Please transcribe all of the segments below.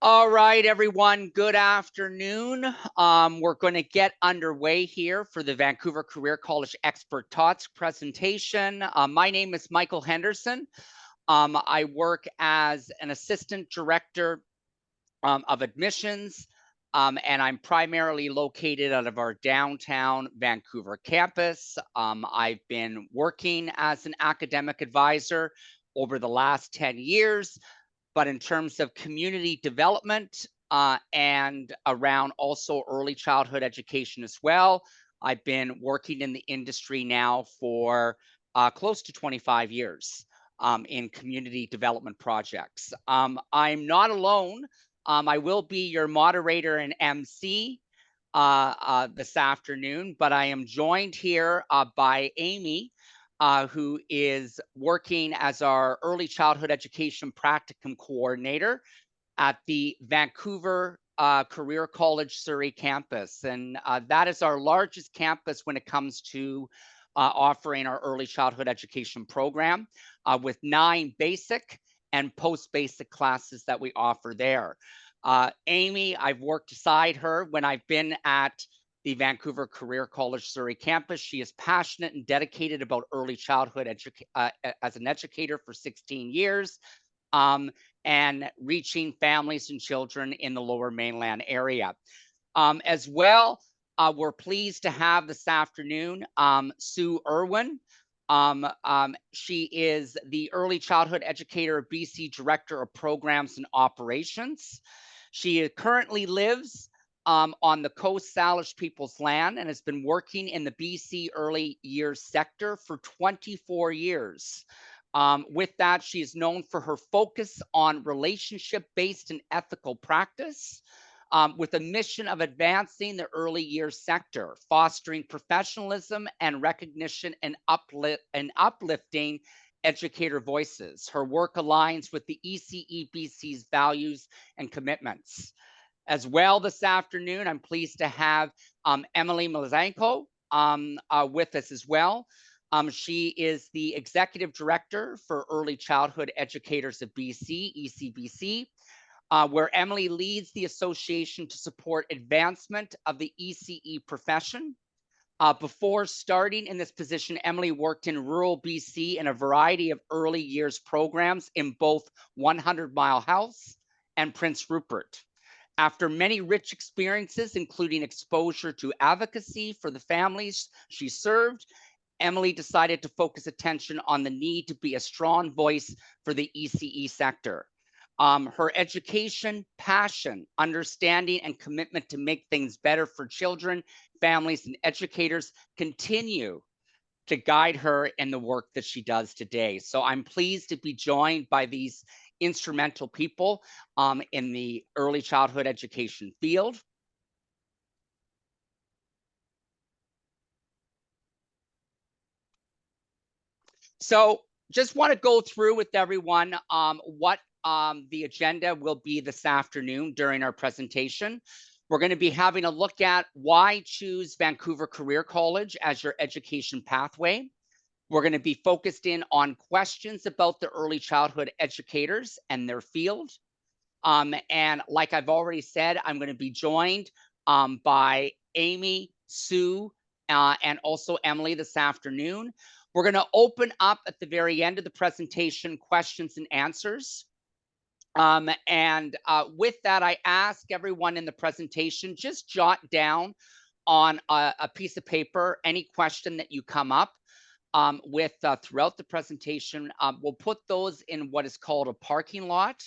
All right, everyone, good afternoon. We're going to get underway here for the Vancouver Career College Expert Talks presentation. My name is Michael Henderson. I work as an assistant director of admissions, and I'm primarily located out of our downtown Vancouver campus. I've been working as an academic advisor over the last 10 years. But in terms of community development and around also early childhood education as well, I've been working in the industry now for close to 25 years in community development projects. I'm not alone. I will be your moderator and MC this afternoon, but I am joined here by Amy, who is working as our early childhood education practicum coordinator at the Vancouver Career College Surrey campus. And that is our largest campus when it comes to offering our early childhood education program with 9 basic and post-basic classes that we offer there. Amy, I've worked beside her when I've been at the Vancouver Career College Surrey campus. She is passionate and dedicated about early childhood as an educator for 16 years and reaching families and children in the Lower Mainland area. As well, we're pleased to have this afternoon Sue Irwin. She is the Early Childhood Educator BC Director of Programs and Operations. She currently lives on the Coast Salish People's Land and has been working in the BC early years sector for 24 years. With that, she is known for her focus on relationship-based and ethical practice with a mission of advancing the early years sector, fostering professionalism and recognition and uplifting educator voices. Her work aligns with the ECEBC's values and commitments. As well this afternoon, I'm pleased to have Mlieczko with us as well. She is the Executive Director for Early Childhood Educators of BC, ECEBC, where Emily leads the association to support advancement of the ECE profession. Before starting in this position, Emily worked in rural BC in a variety of early years programs in both 100 Mile House and Prince Rupert. After many rich experiences, including exposure to advocacy for the families she served, Emily decided to focus attention on the need to be a strong voice for the ECE sector. Her education, passion, understanding, and commitment to make things better for children, families, and educators continue to guide her in the work that she does today. So I'm pleased to be joined by these instrumental people in the early childhood education field. So just want to go through with everyone what the agenda will be this afternoon during our presentation. We're going to be having a look at why choose Vancouver Career College as your education pathway. We're going to be focused in on questions about the early childhood educators and their field. And like I've already said, I'm going to be joined by Amy, Sue, and also Emily this afternoon. We're going to open up at the very end of the presentation questions and answers. And with that, I ask everyone in the presentation, just jot down on a piece of paper any question that you come up with throughout the presentation. We'll put those in what is called a parking lot.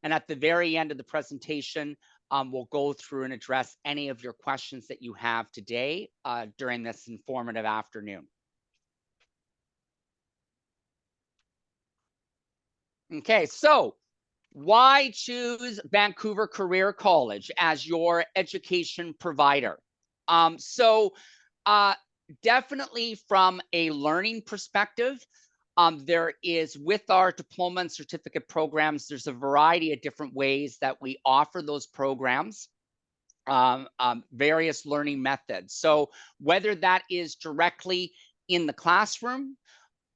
And at the very end of the presentation, we'll go through and address any of your questions that you have today during this informative afternoon. Okay, so why choose Vancouver Career College as your education provider? Definitely from a learning perspective, there is, with our diploma and certificate programs, there's a variety of different ways that we offer those programs, various learning methods. So whether that is directly in the classroom,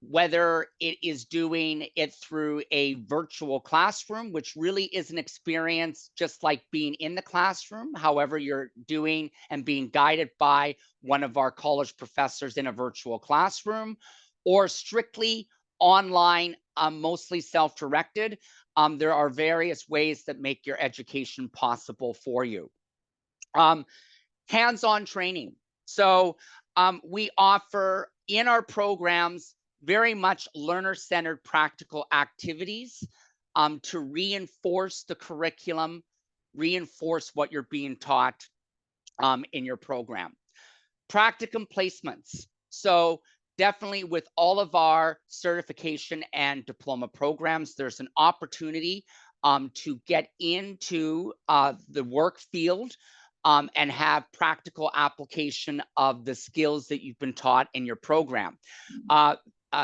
whether it is doing it through a virtual classroom, which really is an experience just like being in the classroom. However, you're doing and being guided by one of our college professors in a virtual classroom, or strictly online, mostly self-directed. There are various ways that make your education possible for you. Hands-on training. So we offer in our programs very much learner-centered practical activities to reinforce the curriculum, reinforce what you're being taught in your program. Practicum placements. So definitely with all of our certification and diploma programs, there's an opportunity to get into the work field and have practical application of the skills that you've been taught in your program.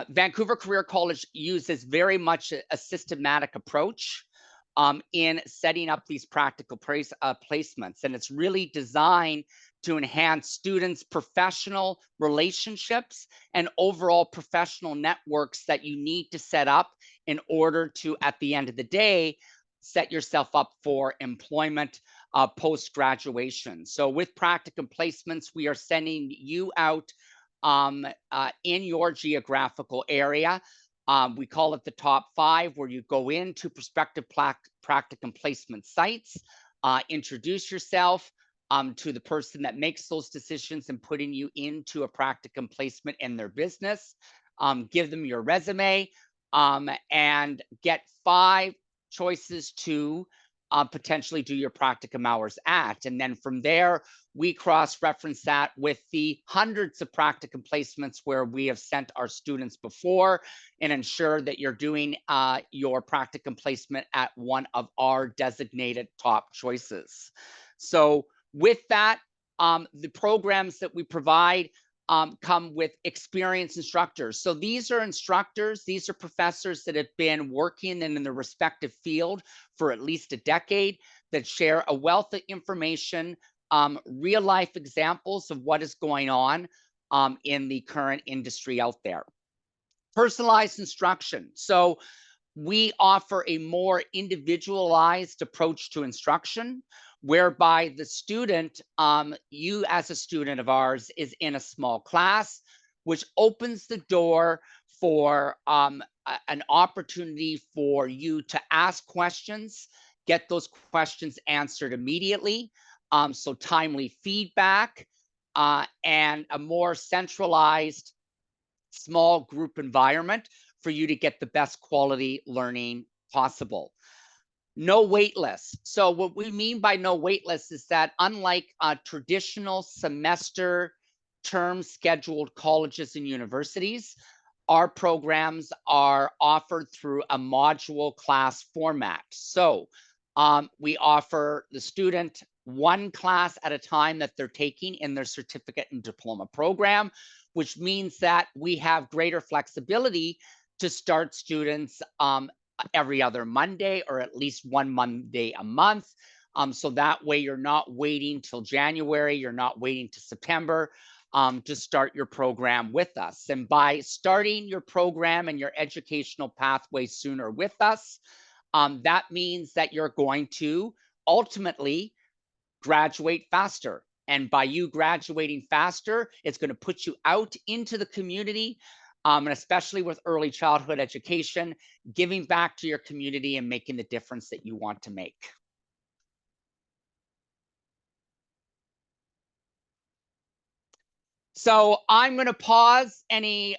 Vancouver Career College uses very much a systematic approach in setting up these practical placements. And it's really designed to enhance students' professional relationships and overall professional networks that you need to set up in order to, at the end of the day, set yourself up for employment post-graduation. So with practicum placements, we are sending you out in your geographical area. We call it the top 5, where you go into prospective practicum placement sites, introduce yourself to the person that makes those decisions and putting you into a practicum placement in their business, give them your resume, and get 5 choices to potentially do your practicum hours at. And then from there, we cross-reference that with the hundreds of practicum placements where we have sent our students before and ensure that you're doing your practicum placement at one of our designated top choices. So with that, the programs that we provide come with experienced instructors. So these are instructors, these are professors that have been working in the respective field for at least a decade, that share a wealth of information, real life examples of what is going on in the current industry out there. Personalized instruction. So we offer a more individualized approach to instruction, whereby the student, you as a student of ours, is in a small class, which opens the door for an opportunity for you to ask questions, get those questions answered immediately. So timely feedback and a more centralized small group environment for you to get the best quality learning possible. No wait list. So what we mean by no wait list is that unlike traditional semester term scheduled colleges and universities, our programs are offered through a module class format. So we offer the student one class at a time that they're taking in their certificate and diploma program, which means that we have greater flexibility to start students every other Monday, or at least one Monday a month. So that way you're not waiting till January, you're not waiting to September to start your program with us. And by starting your program and your educational pathway sooner with us, that means that you're going to ultimately graduate faster. And by you graduating faster, it's going to put you out into the community, and especially with early childhood education, giving back to your community and making the difference that you want to make. So I'm going to pause any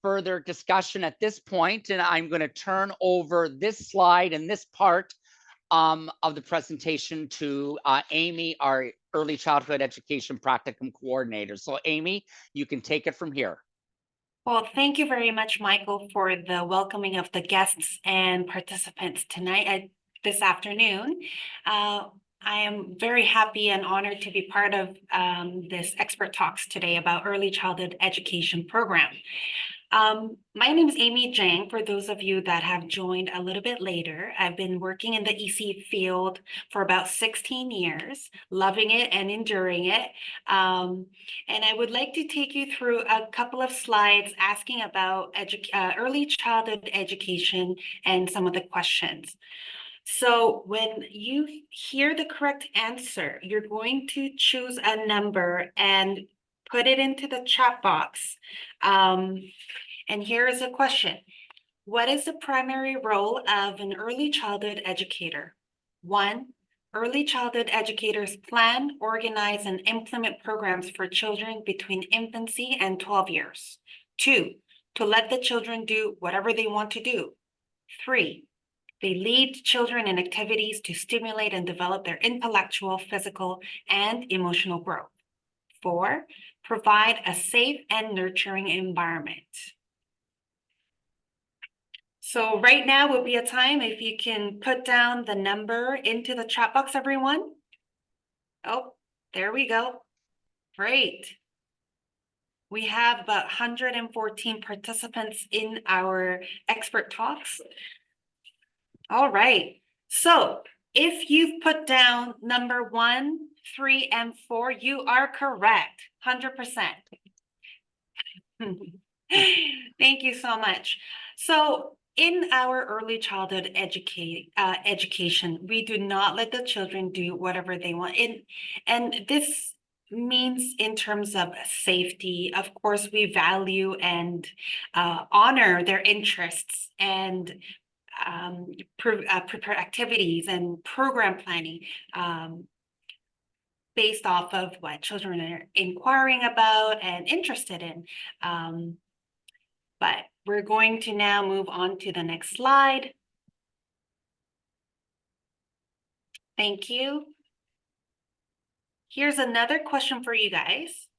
further discussion at this point, and I'm going to turn over this slide and this part of the presentation to Amy, our early childhood education practicum coordinator. So Amy, you can take it from here. Well, thank you very much, Michael, for the welcoming of the guests and participants tonight, this afternoon. I am very happy and honored to be part of this expert talks today about early childhood education program. My name is Amy Jang. For those of you that have joined a little bit later, I've been working in the EC field for about 16 years, loving it and enduring it. And I would like to take you through a couple of slides asking about early childhood education and some of the questions. So when you hear the correct answer, you're going to choose a number and put it into the chat box. And here is a question. What is the primary role of an early childhood educator? 1, early childhood educators plan, organize, and implement programs for children between infancy and 12 years. 2, to let the children do whatever they want to do. 3, they lead children in activities to stimulate and develop their intellectual, physical, and emotional growth. 4, provide a safe and nurturing environment. So right now would be a time if you can put down the number into the chat box, everyone. Oh, there we go. Great. We have about 114 participants in our expert talks. All right. So if you've put down number 1, 3, and 4, you are correct, 100%. Thank you so much. So in our early childhood education, we do not let the children do whatever they want. And this means in terms of safety, of course, we value and honor their interests and prepare activities and program planning based off of what children are inquiring about and interested in. But we're going to now move on to the next slide. Thank you. Here's another question for you guys.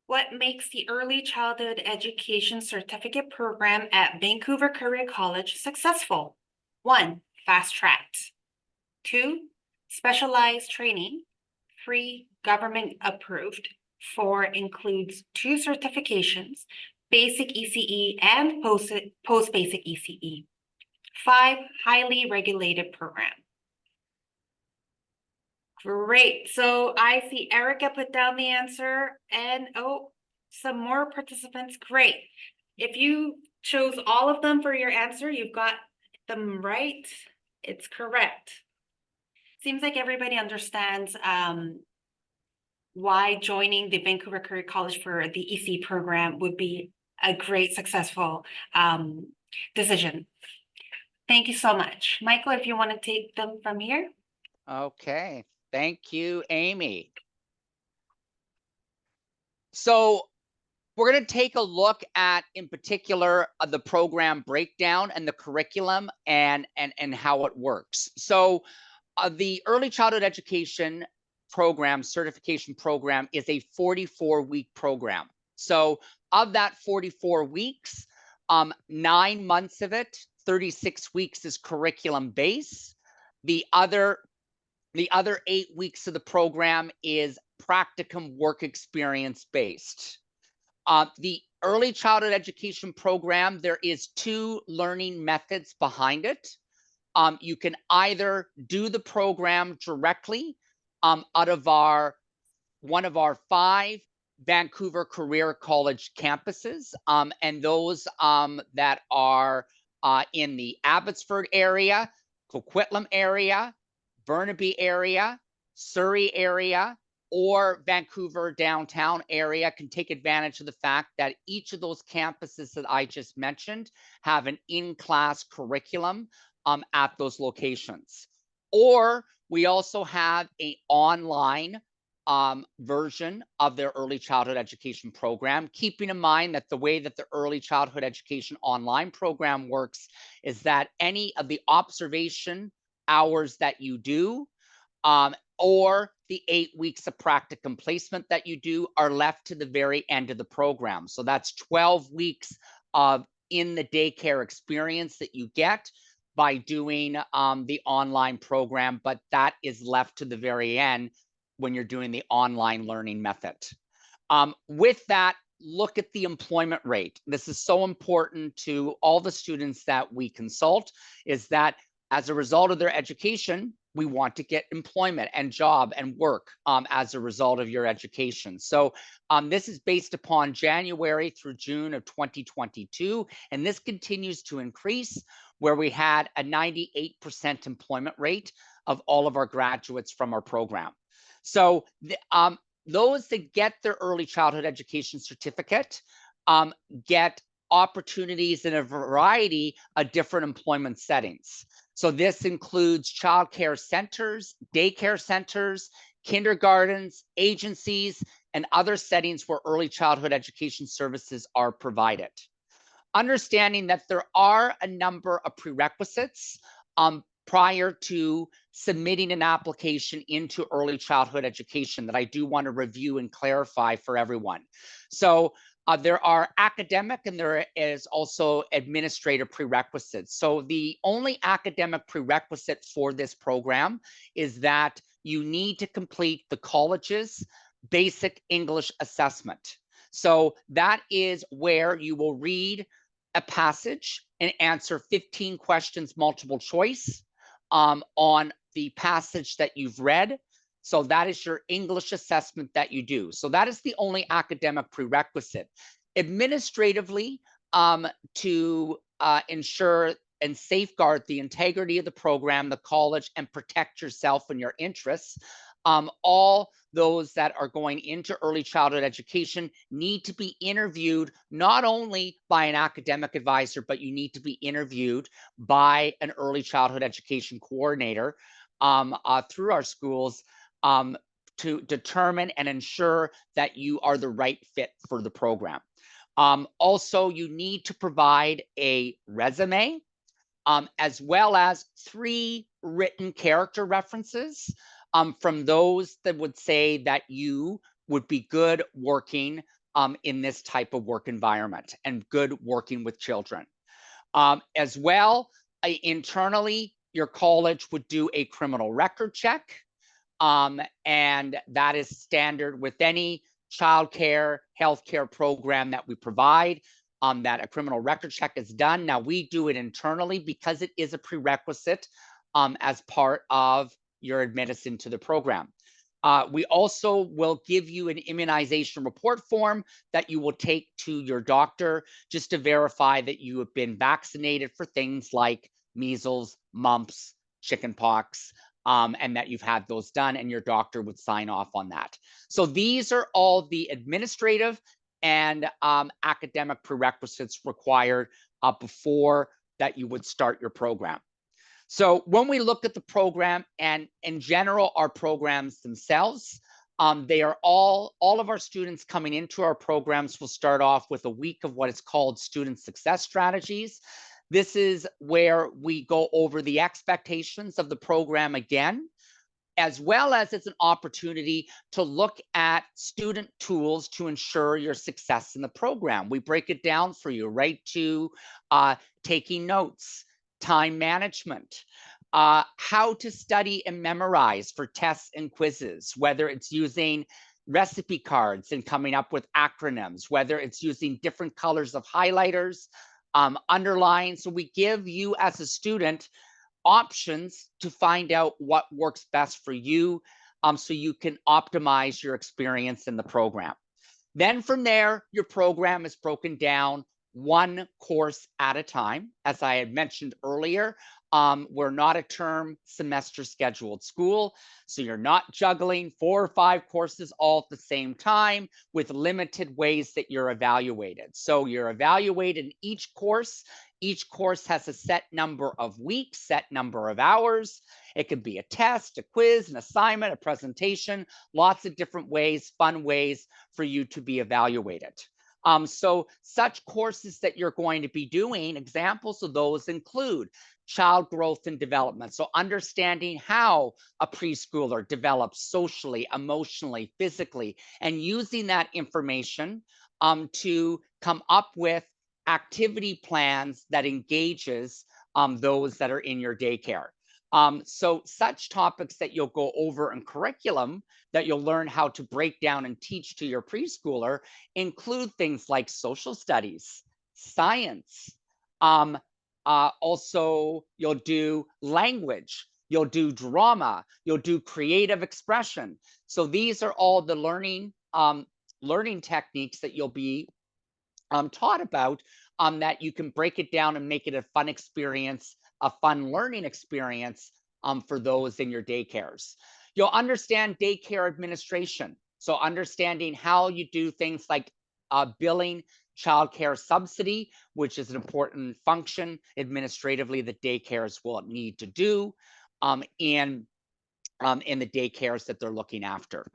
What makes the Early Childhood Education Certificate Program at Vancouver Career College successful? 1, fast-tracked. 2, specialized training. 3, government approved. 4, includes 2 certifications, basic ECE and post-basic ECE. 5, highly regulated program. Great. So I see Erica put down the answer and some more participants. Great. If you chose all of them for your answer, you've got them right. It's correct. Seems like everybody understands why joining the Vancouver Career College for the EC program would be a great, successful decision. Thank you so much. Michael, if you want to take them from here. Okay. Thank you, Amy. So we're going to take a look at, in particular, the program breakdown and the curriculum and how it works. So the early childhood education program, certification program, is a 44-week program. So of that 44 weeks, 9 months of it, 36 weeks is curriculum based. The other 8 weeks of the program is practicum work experience based. The early childhood education program, there is 2 learning methods behind it. You can either do the program directly out of one of our 5 Vancouver Career College campuses, and those that are in the Abbotsford area, Coquitlam area, Burnaby area, Surrey area, or Vancouver downtown area can take advantage of the fact that each of those campuses that I just mentioned have an in-class curriculum at those locations. Or we also have an online version of their early childhood education program, keeping in mind that the way that the early childhood education online program works is that any of the observation hours that you do or the 8 weeks of practicum placement that you do are left to the very end of the program. So that's 12 weeks of in the daycare experience that you get by doing the online program, but that is left to the very end when you're doing the online learning method. With that, look at the employment rate. This is so important to all the students that we consult, is that as a result of their education, we want to get employment and job and work as a result of your education. So this is based upon January through June of 2022, and this continues to increase, where we had a 98% employment rate of all of our graduates from our program. So those that get their early childhood education certificate get opportunities in a variety of different employment settings. So this includes childcare centers, daycare centers, kindergartens, agencies, and other settings where early childhood education services are provided. Understanding that there are a number of prerequisites prior to submitting an application into early childhood education that I do want to review and clarify for everyone. So there are academic and there is also administrative prerequisites. So the only academic prerequisite for this program is that you need to complete the college's basic English assessment. So that is where you will read a passage and answer 15 questions multiple choice on the passage that you've read. So that is your English assessment that you do. So that is the only academic prerequisite. Administratively, to ensure and safeguard the integrity of the program, the college, and protect yourself and your interests, all those that are going into early childhood education need to be interviewed not only by an academic advisor, but you need to be interviewed by an early childhood education coordinator through our schools to determine and ensure that you are the right fit for the program. Also, you need to provide a resume as well as 3 written character references from those that would say that you would be good working in this type of work environment and good working with children. As well, internally, your college would do a criminal record check, and that is standard with any childcare, healthcare program that we provide, that a criminal record check is done. Now, we do it internally because it is a prerequisite as part of your admittance into the program. We also will give you an immunization report form that you will take to your doctor just to verify that you have been vaccinated for things like measles, mumps, chickenpox, and that you've had those done, and your doctor would sign off on that. So these are all the administrative and academic prerequisites required before that you would start your program. So when we look at the program and in general, our programs themselves, they are all of our students coming into our programs will start off with a week of what is called student success strategies. This is where we go over the expectations of the program again, as well as it's an opportunity to look at student tools to ensure your success in the program. We break it down for you, right, to taking notes, time management, how to study and memorize for tests and quizzes, whether it's using recipe cards and coming up with acronyms, whether it's using different colors of highlighters, underline. So we give you as a student options to find out what works best for you, so you can optimize your experience in the program. Then from there, your program is broken down 1 course at a time. As I had mentioned earlier, we're not a term semester scheduled school, so you're not juggling 4 or 5 courses all at the same time with limited ways that you're evaluated. So you're evaluated in each course. Each course has a set number of weeks, set number of hours. It could be a test, a quiz, an assignment, a presentation, lots of different ways, fun ways for you to be evaluated. So such courses that you're going to be doing, examples of those include child growth and development. So understanding how a preschooler develops socially, emotionally, physically, and using that information to come up with activity plans that engages those that are in your daycare. So such topics that you'll go over in curriculum that you'll learn how to break down and teach to your preschooler include things like social studies, science. Also, you'll do language, you'll do drama, you'll do creative expression. So these are all the learning techniques that you'll be taught about, that you can break it down and make it a fun experience, a fun learning experience for those in your daycares. You'll understand daycare administration. So understanding how you do things like billing childcare subsidy, which is an important function administratively that daycares will need to do in the daycares that they're looking after.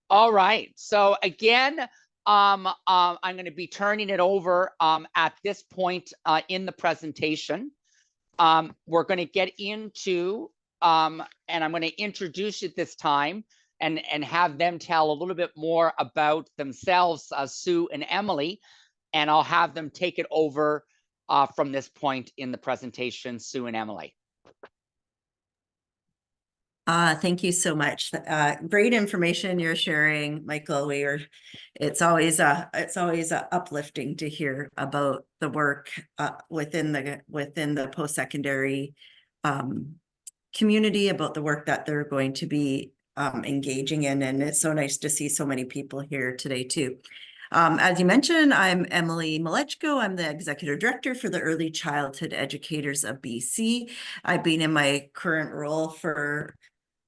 All right, so again, I'm going to be turning it over at this point in the presentation. We're going to get into, and I'm going to introduce you this time and have them tell a little bit more about themselves, Sue and Emily, and I'll have them take it over from this point in the presentation, Sue and Emily. Thank you so much. Great information you're sharing, Michael. It's always uplifting to hear about the work within the post-secondary community, about the work that they're going to be engaging in, and it's so nice to see so many people here today too. As you mentioned, I'm Emily Mlieczko. I'm the Executive Director for the Early Childhood Educators of BC. I've been in my current role for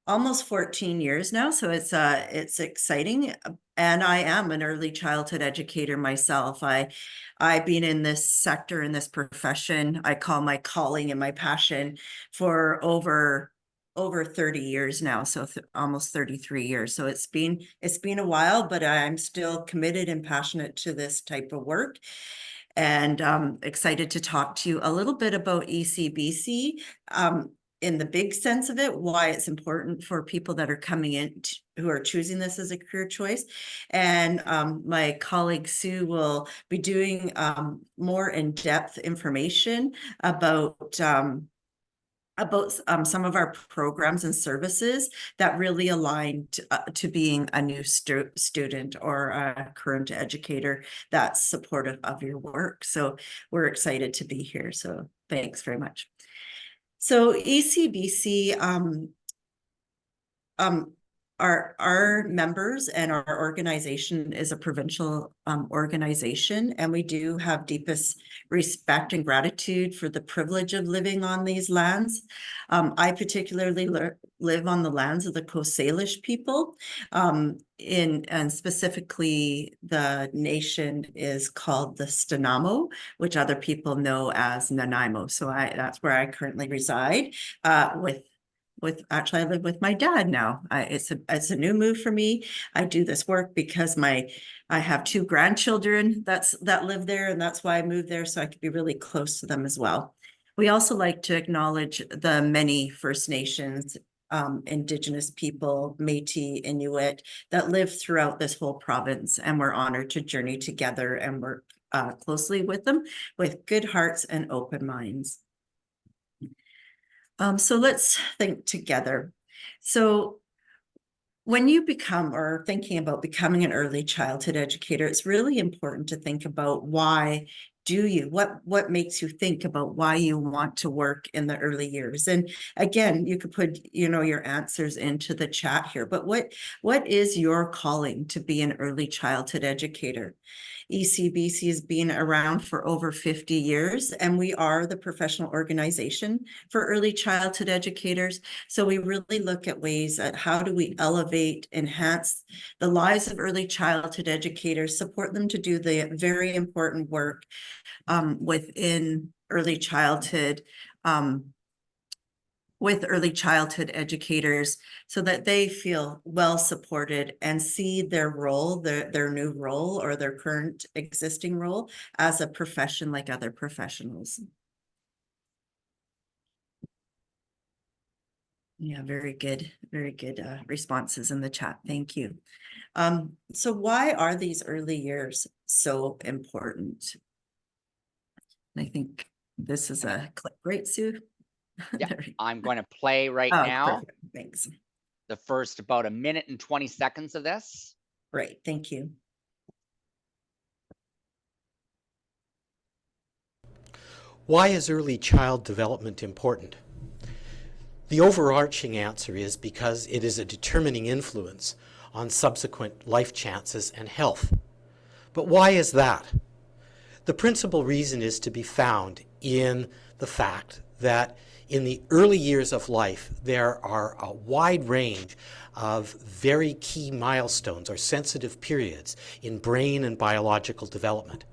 almost 14 years now, so it's exciting. And I am an early childhood educator myself. I've been in this sector, in this profession, I call my calling and my passion, for over 30 years now, so almost 33 years. So it's been a while, but I'm still committed and passionate to this type of work. And excited to talk to you a little bit about ECEBC. In the big sense of it, why it's important for people that are coming in who are choosing this as a career choice. And my colleague Sue will be doing more in-depth information about some of our programs and services that really align to being a new student or a current educator that's supportive of your work. So we're excited to be here. So thanks very much. So ECEBC, our members and our organization is a provincial organization, and we do have deepest respect and gratitude for the privilege of living on these lands. I particularly live on the lands of the Coast Salish people, and specifically the nation is called the Stenamo, which other people know as Nanaimo. So that's where I currently reside actually I live with my dad now. It's a new move for me. I do this work because I have 2 grandchildren that live there, and that's why I moved there, so I could be really close to them as well. We also like to acknowledge the many First Nations, Indigenous people, Métis, Inuit, that live throughout this whole province, and we're honored to journey together and work closely with them with good hearts and open minds. So let's think together. So when you become or thinking about becoming an early childhood educator, it's really important to think about why what makes you think about why you want to work in the early years. And again, you could put, your answers into the chat here, but what is your calling to be an early childhood educator? ECEBC has been around for over 50 years, and we are the professional organization for early childhood educators. So we really look at ways at how do we elevate, enhance the lives of early childhood educators, support them to do the very important work within early childhood, with early childhood educators, so that they feel well supported and see their role, their new role or their current existing role as a profession like other professionals. Yeah, very good responses in the chat. Thank you. So why are these early years so important? I think this is a clip, right, Sue? Yeah, There you- I'm going to play right Oh, now. perfect. Thanks. The first about 1 minute and 20 seconds of this. Great, thank you. Why is early child development important? The overarching answer is because it is a determining influence on subsequent life chances and health. But why is that? The principal reason is to be found in the fact that in the early years of life, there are a wide range of very key milestones or sensitive periods in brain and biological development.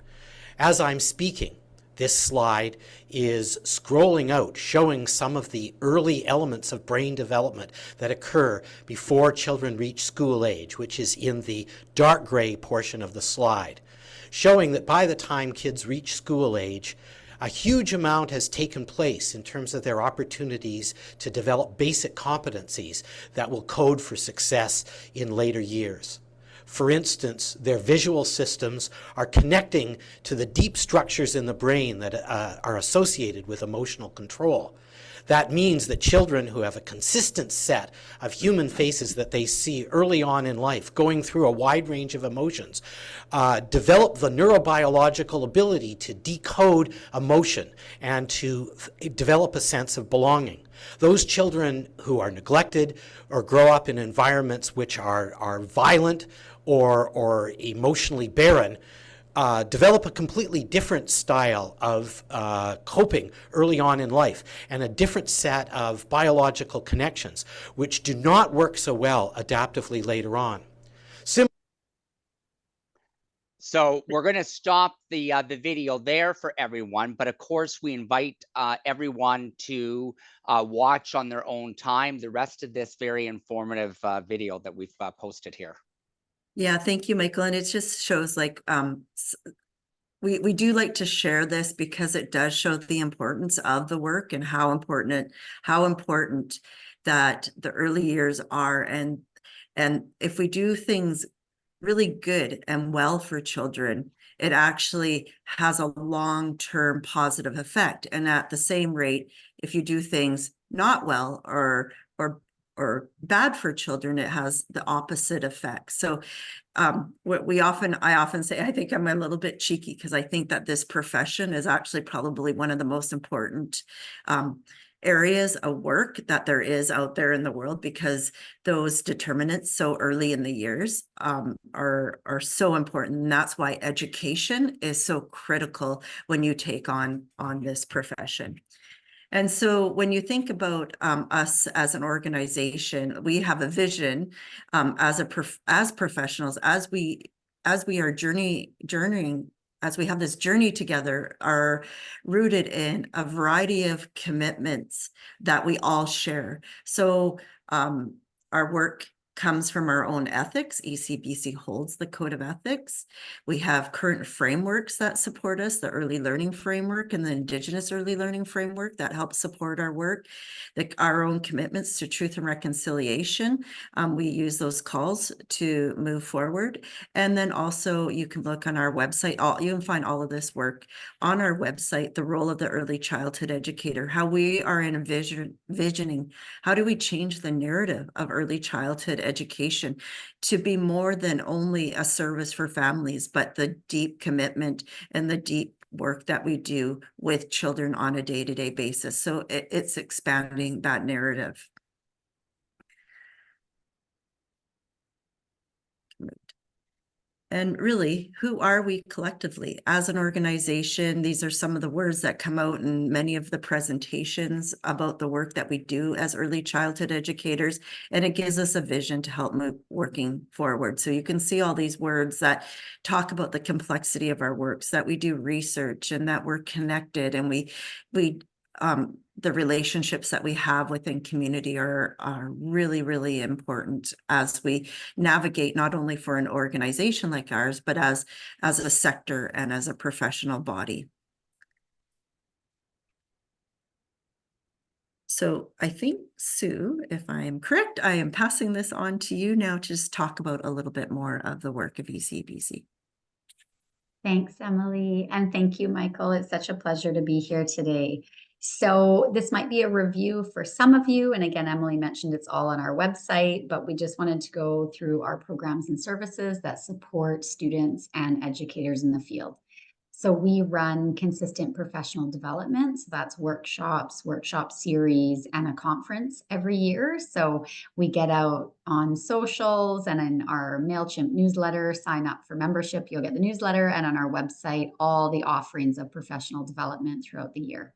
As I'm speaking, this slide is scrolling out, showing some of the early elements of brain development that occur before children reach school age, which is in the dark gray portion of the slide, showing that by the time kids reach school age, a huge amount has taken place in terms of their opportunities to develop basic competencies that will code for success in later years. For instance, their visual systems are connecting to the deep structures in the brain that are associated with emotional control. That means that children who have a consistent set of human faces that they see early on in life, going through a wide range of emotions, develop the neurobiological ability to decode emotion and to develop a sense of belonging. Those children who are neglected or grow up in environments which are violent or emotionally barren develop a completely different style of coping early on in life and a different set of biological connections which do not work so well adaptively later on. So we're going to stop the video there for everyone, but of course we invite everyone to watch on their own time the rest of this very informative video that we've posted here. Yeah, thank you, Michael. And it just shows like we do like to share this because it does show the importance of the work and how important that the early years are. And if we do things really good and well for children, it actually has a long-term positive effect. And at the same rate, if you do things not well or bad for children, it has the opposite effect. So what I often say, I think I'm a little bit cheeky because I think that this profession is actually probably one of the most important areas of work that there is out there in the world, because those determinants so early in the years are so important. And that's why education is so critical when you take on this profession. And so when you think about us as an organization, we have a vision as professionals, as we are journeying, as we have this journey together, are rooted in a variety of commitments that we all share. So our work comes from our own ethics. ECEBC holds the code of ethics. We have current frameworks that support us, the early learning framework and the Indigenous early learning framework that helps support our work. Our own commitments to truth and reconciliation. We use those calls to move forward. And then also you can look on our website, you can find all of this work on our website, the role of the early childhood educator, how we are envisioning, how do we change the narrative of early childhood education to be more than only a service for families, but the deep commitment and the deep work that we do with children on a day-to-day basis. So it's expanding that narrative. And really, who are we collectively as an organization? These are some of the words that come out in many of the presentations about the work that we do as early childhood educators. And it gives us a vision to help move working forward. So you can see all these words that talk about the complexity of our works, that we do research and that we're connected, and the relationships that we have within community are really, really important as we navigate not only for an organization like ours, but as a sector and as a professional body. So I think, Sue, if I am correct, I am passing this on to you now to just talk about a little bit more of the work of ECEBC. Thanks, Emily. And thank you, Michael. It's such a pleasure to be here today. So this might be a review for some of you. And again, Emily mentioned it's all on our website, but we just wanted to go through our programs and services that support students and educators in the field. So we run consistent professional development. So that's workshops, workshop series, and a conference every year. So we get out on socials and in our MailChimp newsletter, sign up for membership, you'll get the newsletter, and on our website, all the offerings of professional development throughout the year.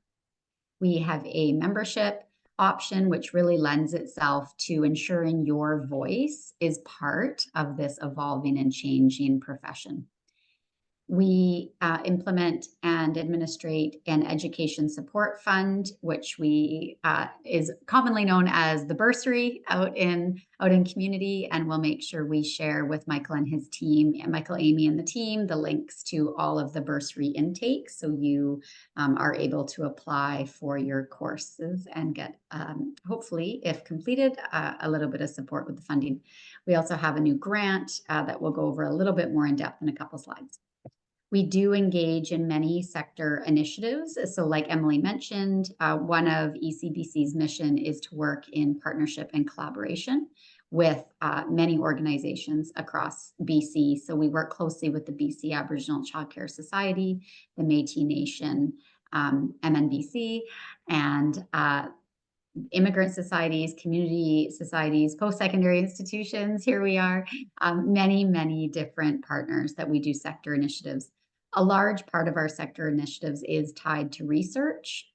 We have a membership option, which really lends itself to ensuring your voice is part of this evolving and changing profession. We implement and administrate an education support fund, which we is commonly known as the bursary out in community, and we'll make sure we share with Michael and his team, and Michael, Amy, and the team, the links to all of the bursary intakes, so you are able to apply for your courses and get, hopefully, if completed, a little bit of support with the funding. We also have a new grant that we'll go over a little bit more in depth in a couple slides. We do engage in many sector initiatives. So like Emily mentioned, one of ECEBC's mission is to work in partnership and collaboration with many organizations across BC. So we work closely with the BC Aboriginal Childcare Society, the Métis Nation, MNBC, and immigrant societies, community societies, post-secondary institutions. Here we are, many, many different partners that we do sector initiatives. A large part of our sector initiatives is tied to research.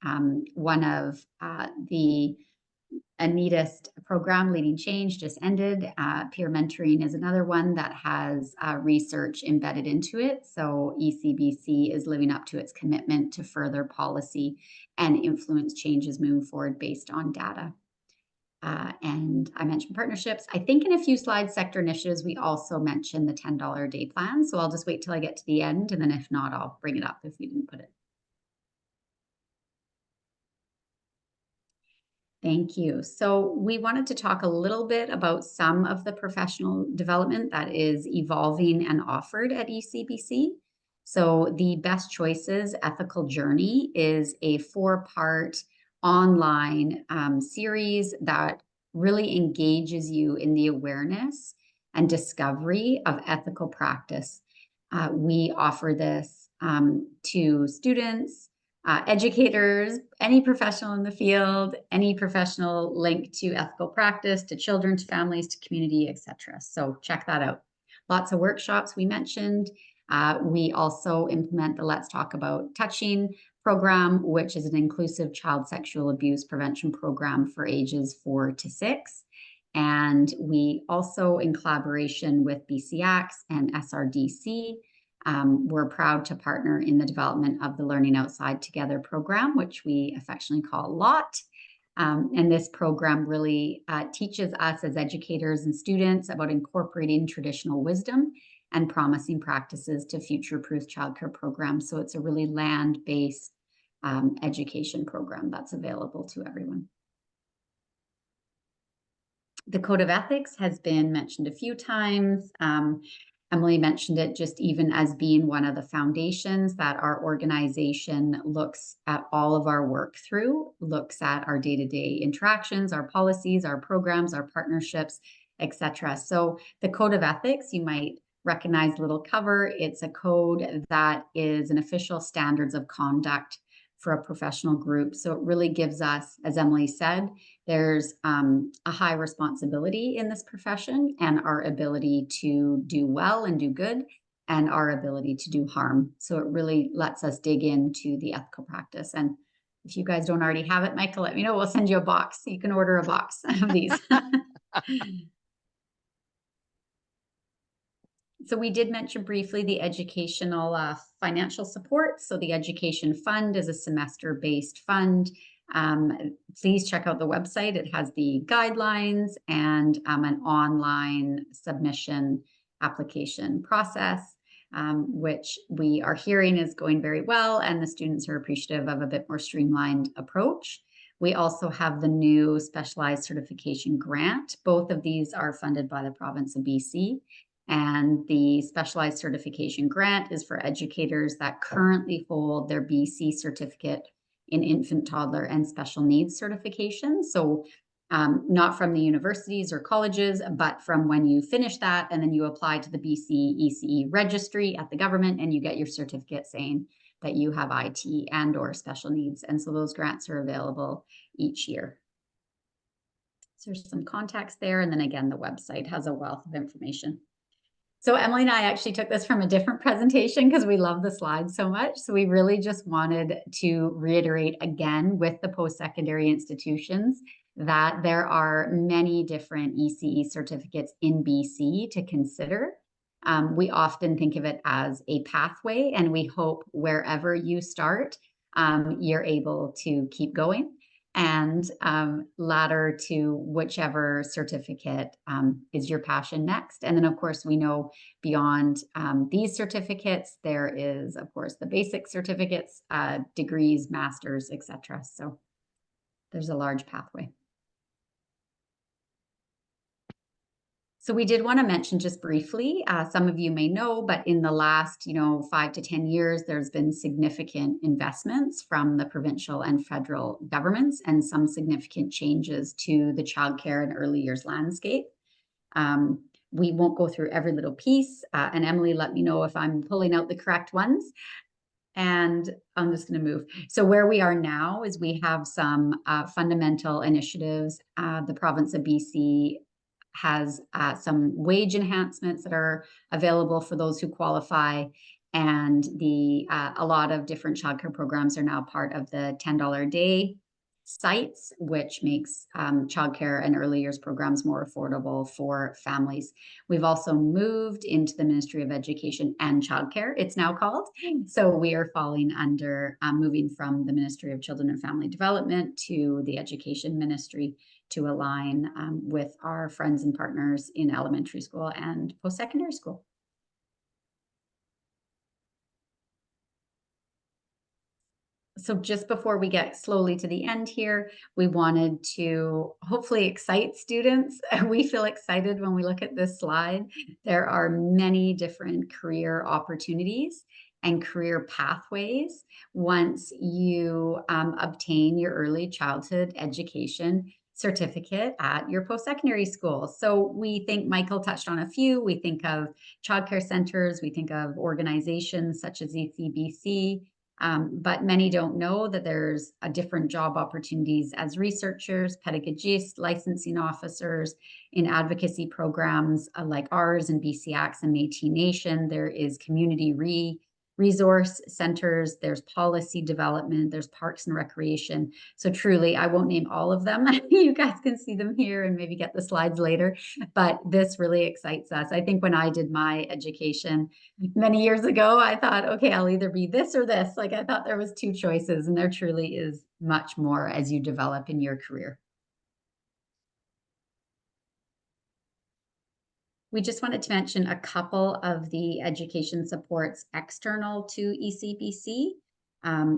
One of the neatest program, Leading Change, just ended. Peer mentoring is another one that has research embedded into it. So ECEBC is living up to its commitment to further policy and influence changes moving forward based on data. And I mentioned partnerships. I think in a few slides, sector initiatives, we also mentioned the $10 a day plan. So I'll just wait till I get to the end, and then if not, I'll bring it up if we didn't put it. Thank you. So we wanted to talk a little bit about some of the professional development that is evolving and offered at ECEBC. So the Best Choices Ethical Journey is a 4-part online series that really engages you in the awareness and discovery of ethical practice. We offer this to students, educators, any professional in the field, any professional linked to ethical practice, to children, to families, to community, etc. So check that out. Lots of workshops we mentioned. We also implement the Let's Talk About Touching program, which is an inclusive child sexual abuse prevention program for ages 4 to 6. And we also, in collaboration with BCACS and SRDC, we're proud to partner in the development of the Learning Outside Together program, which we affectionately call LOT. And this program really teaches us as educators and students about incorporating traditional wisdom and promising practices to future-proof childcare programs. So it's a really land-based education program that's available to everyone. The Code of Ethics has been mentioned a few times. Emily mentioned it just even as being one of the foundations that our organization looks at all of our work through, looks at our day-to-day interactions, our policies, our programs, our partnerships, etc. So the Code of Ethics, you might recognize the little cover. It's a code that is an official standards of conduct for a professional group. So it really gives us, as Emily said, there's a high responsibility in this profession, and our ability to do well and do good, and our ability to do harm. So it really lets us dig into the ethical practice. And if you guys don't already have it, Michael, let me know. We'll send you a box. You can order a box of these. So we did mention briefly the educational financial support. So the Education Fund is a semester-based fund. Please check out the website. It has the guidelines and an online submission application process, which we are hearing is going very well, and the students are appreciative of a bit more streamlined approach. We also have the new specialized certification grant. Both of these are funded by the province of BC. And the specialized certification grant is for educators that currently hold their BC certificate in infant, toddler, and special needs certification. So not from the universities or colleges, but from when you finish that, and then you apply to the BC ECE registry at the government, and you get your certificate saying that you have IT and or special needs. And so those grants are available each year. So there's some context there. And then again, the website has a wealth of information. So Emily and I actually took this from a different presentation because we love the slides so much. So we really just wanted to reiterate again with the post-secondary institutions that there are many different ECE certificates in BC to consider. We often think of it as a pathway, and we hope wherever you start, you're able to keep going and ladder to whichever certificate is your passion next. And then, of course, we know beyond these certificates, there is, of course, the basic certificates, degrees, masters, etc. So there's a large pathway. So we did want to mention just briefly, some of you may know, but in the last, 5 to 10 years, there's been significant investments from the provincial and federal governments and some significant changes to the childcare and early years landscape. We won't go through every little piece, and Emily, let me know if I'm pulling out the correct ones. And I'm just going to move. So where we are now is we have some fundamental initiatives. The province of BC has some wage enhancements that are available for those who qualify, and a lot of different childcare programs are now part of the $10 a day sites, which makes childcare and early years programs more affordable for families. We've also moved into the Ministry of Education and Childcare, it's now called. So we are falling under moving from the Ministry of Children and Family Development to the Education Ministry to align with our friends and partners in elementary school and post-secondary school. So just before we get slowly to the end here, we wanted to hopefully excite students. We feel excited when we look at this slide. There are many different career opportunities and career pathways once you obtain your early childhood education certificate at your post-secondary school. So we think Michael touched on a few. We think of childcare centers, we think of organizations such as ECEBC, but many don't know that there's different job opportunities as researchers, pedagogists, licensing officers in advocacy programs like ours in BC Acts and Métis Nation. There is community resource centers, there's policy development, there's parks and recreation. So truly, I won't name all of them. You guys can see them here and maybe get the slides later, but this really excites us. I think when I did my education many years ago, I thought, okay, I'll either be this or this. Like I thought there was two choices, and there truly is much more as you develop in your career. We just wanted to mention a couple of the education supports external to ECEBC.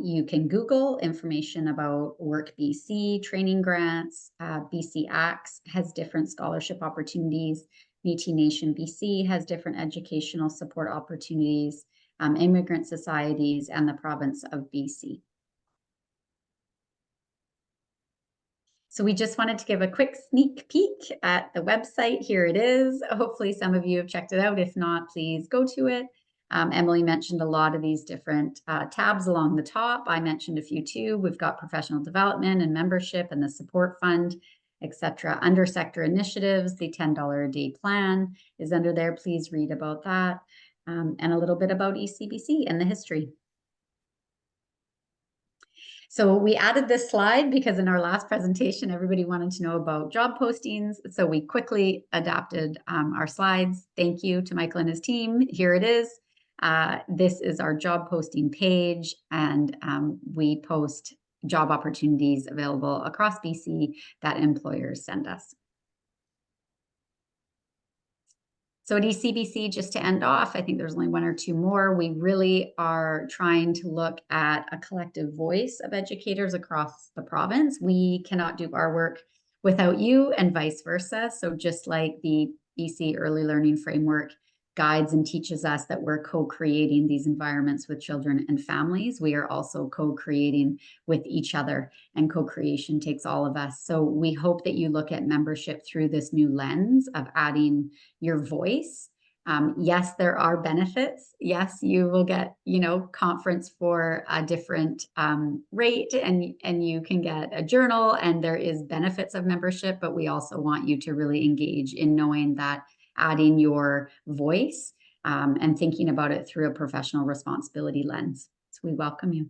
You can Google information about Work BC, training grants. BC Acts has different scholarship opportunities. Métis Nation BC has different educational support opportunities, immigrant societies, and the province of BC. So we just wanted to give a quick sneak peek at the website. Here it is. Hopefully some of you have checked it out. If not, please go to it. Emily mentioned a lot of these different tabs along the top. I mentioned a few too. We've got professional development and membership and the support fund, etc. Under sector initiatives, the $10 a day plan is under there. Please read about that, and a little bit about ECEBC and the history. So we added this slide because in our last presentation, everybody wanted to know about job postings. So we quickly adapted our slides. Thank you to Michael and his team. Here it is. This is our job posting page, and we post job opportunities available across BC that employers send us. So at ECEBC, just to end off, I think there's only one or two more. We really are trying to look at a collective voice of educators across the province. We cannot do our work without you and vice versa. So just like the BC Early Learning Framework guides and teaches us that we're co-creating these environments with children and families, we are also co-creating with each other, and co-creation takes all of us. So we hope that you look at membership through this new lens of adding your voice. Yes, there are benefits. Yes, you will get, conference for a different rate, and you can get a journal, and there is benefits of membership, but we also want you to really engage in knowing that adding your voice and thinking about it through a professional responsibility lens. So we welcome you.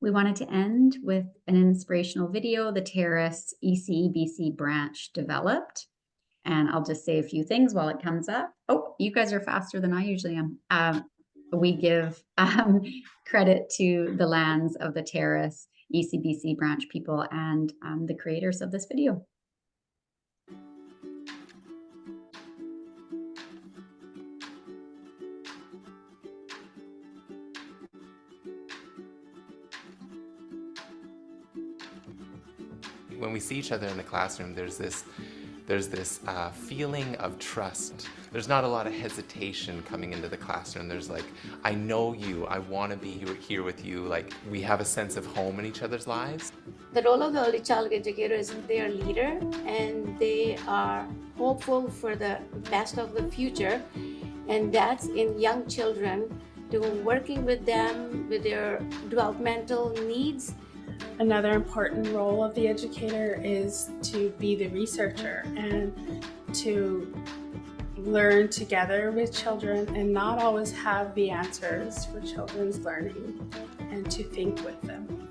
We wanted to end with an inspirational video the Terrace ECEBC branch developed. And I'll just say a few things while it comes up. Oh, you guys are faster than I usually am. We give credit to the lands of the Terrace ECEBC branch people and the creators of this video. When we see each other in the classroom, there's this feeling of trust. There's not a lot of hesitation coming into the classroom. There's like, I know you, I want to be here with you. Like, we have a sense of home in each other's lives. The role of the early child educator is they are leader, and they are hopeful for the best of the future, and that's in young children, to working with them with their developmental needs. Another important role of the educator is to be the researcher and to learn together with children and not always have the answers for children's learning, and to think with them.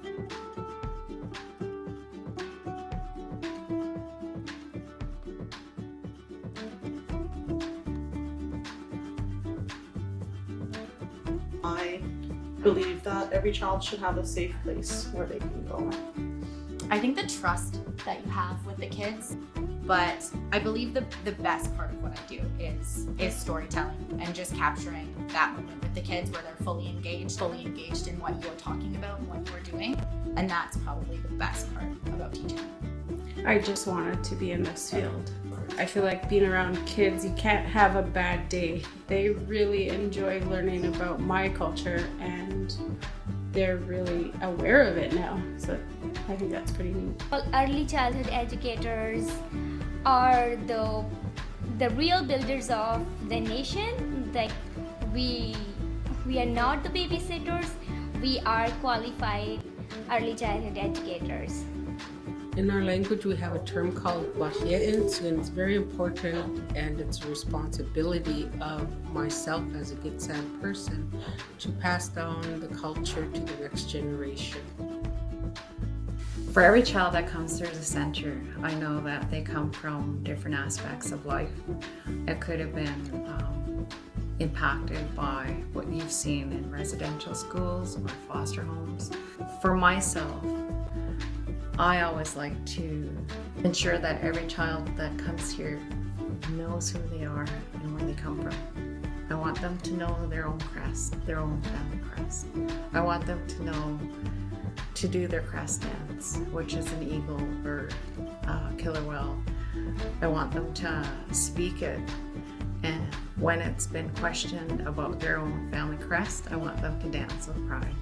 I believe that every child should have a safe place where they can go. I think the trust that you have with the kids, but I believe the best part of what I do is storytelling and just capturing that moment with the kids where they're fully engaged in what you're talking about and what you're doing. And that's probably the best part about teaching. I just wanted to be in this field. I feel like being around kids, you can't have a bad day. They really enjoy learning about my culture, and they're really aware of it now. So I think that's pretty neat. Well, early childhood educators are the real builders of the nation. Like, we are not the babysitters, we are qualified early childhood educators. In our language, we have a term called Mlieczko, and it's very important, and it's a responsibility of myself as a Gitsan person to pass down the culture to the next generation. For every child that comes through the center, I know that they come from different aspects of life. It could have been impacted by what you've seen in residential schools or foster homes. For myself, I always like to ensure that every child that comes here knows who they are and where they come from. I want them to know their own crest, their own family crest. I want them to know to do their crest dance, which is an eagle or killer whale. I want them to speak it, and when it's been questioned about their own family crest, I want them to dance with pride.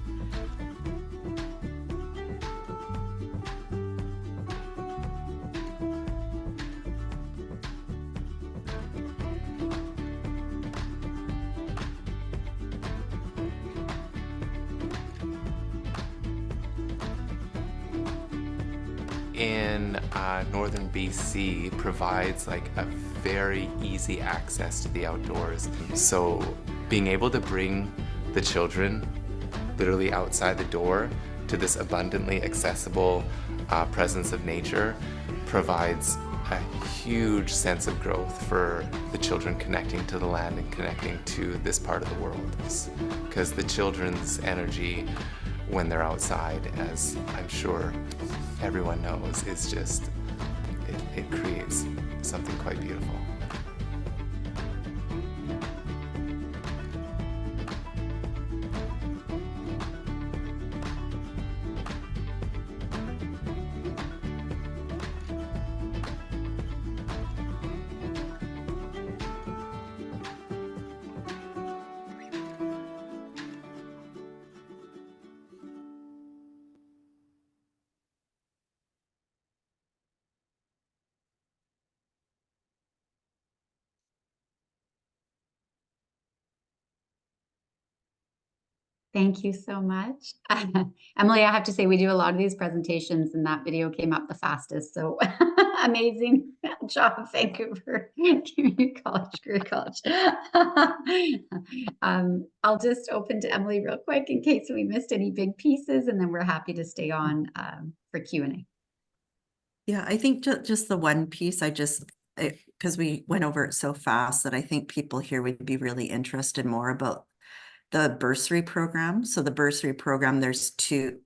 In northern BC provides like a very easy access to the outdoors. So being able to bring the children literally outside the door to this abundantly accessible presence of nature provides a huge sense of growth for the children connecting to the land and connecting to this part of the world. Because the children's energy when they're outside, as I'm sure everyone knows, is just, it creates something quite beautiful. Thank you so much. Emily, I have to say, we do a lot of these presentations and that video came up the fastest. So amazing job, Vancouver Community College, Career College. I'll just open to Emily real quick in case we missed any big pieces, and then we're happy to stay on for Q&A. Yeah, I think just the one piece, because we went over it so fast that I think people here would be really interested more about the bursary program. So the bursary program,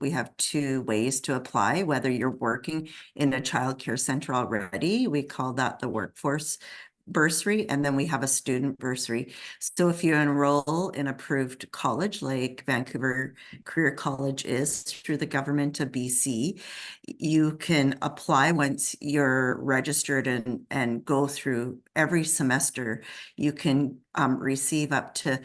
we have two ways to apply, whether you're working in a childcare center already, we call that the workforce bursary, and then we have a student bursary. So if you enroll in approved college, like Vancouver Career College is through the government of BC, you can apply once you're registered and go through every semester. You can receive up to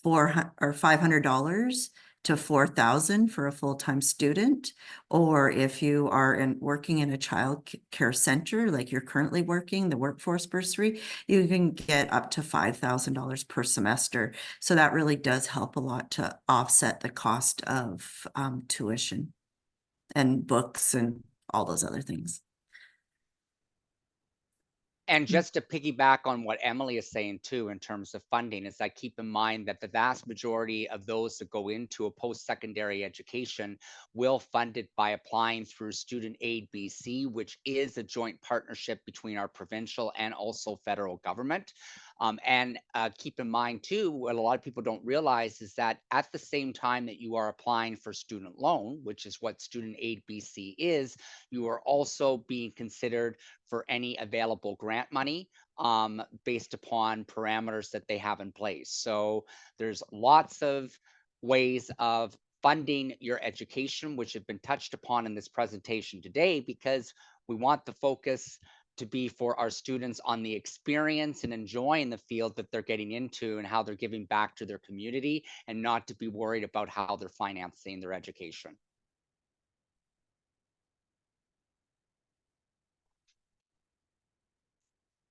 $500 to $4,000 for a full-time student, or if you are working in a child care center like you're currently working, the workforce bursary, you can get up to $5,000 per semester. So that really does help a lot to offset the cost of tuition and books and all those other things. And just to piggyback on what Emily is saying too, in terms of funding, is that keep in mind that the vast majority of those that go into a post-secondary education will fund it by applying through Student Aid BC, which is a joint partnership between our provincial and also federal government. And keep in mind too, what a lot of people don't realize is that at the same time that you are applying for student loan, which is what Student Aid BC is, you are also being considered for any available grant money based upon parameters that they have in place. So there's lots of ways of funding your education, which have been touched upon in this presentation today, because we want the focus to be for our students on the experience and enjoying the field that they're getting into and how they're giving back to their community, and not to be worried about how they're financing their education.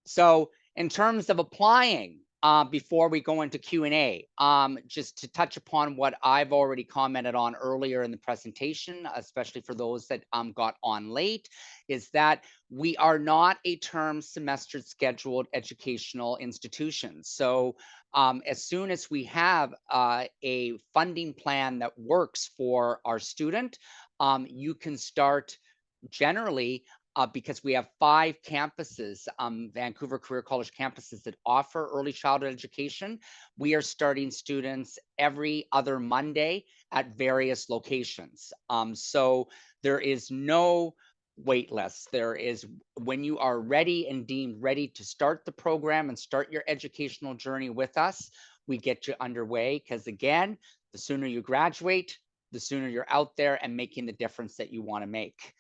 So in terms of applying, before we go into Q&A, just to touch upon what I've already commented on earlier in the presentation, especially for those that got on late, is that we are not a term semester scheduled educational institution. So as soon as we have a funding plan that works for our student, you can start generally because we have 5 campuses, Vancouver Career College campuses that offer early childhood education. We are starting students every other Monday at various locations. So there is no wait list. There is, when you are ready and deemed ready to start the program and start your educational journey with us, we get you underway, because again, the sooner you graduate, the sooner you're out there and making the difference that you want to make.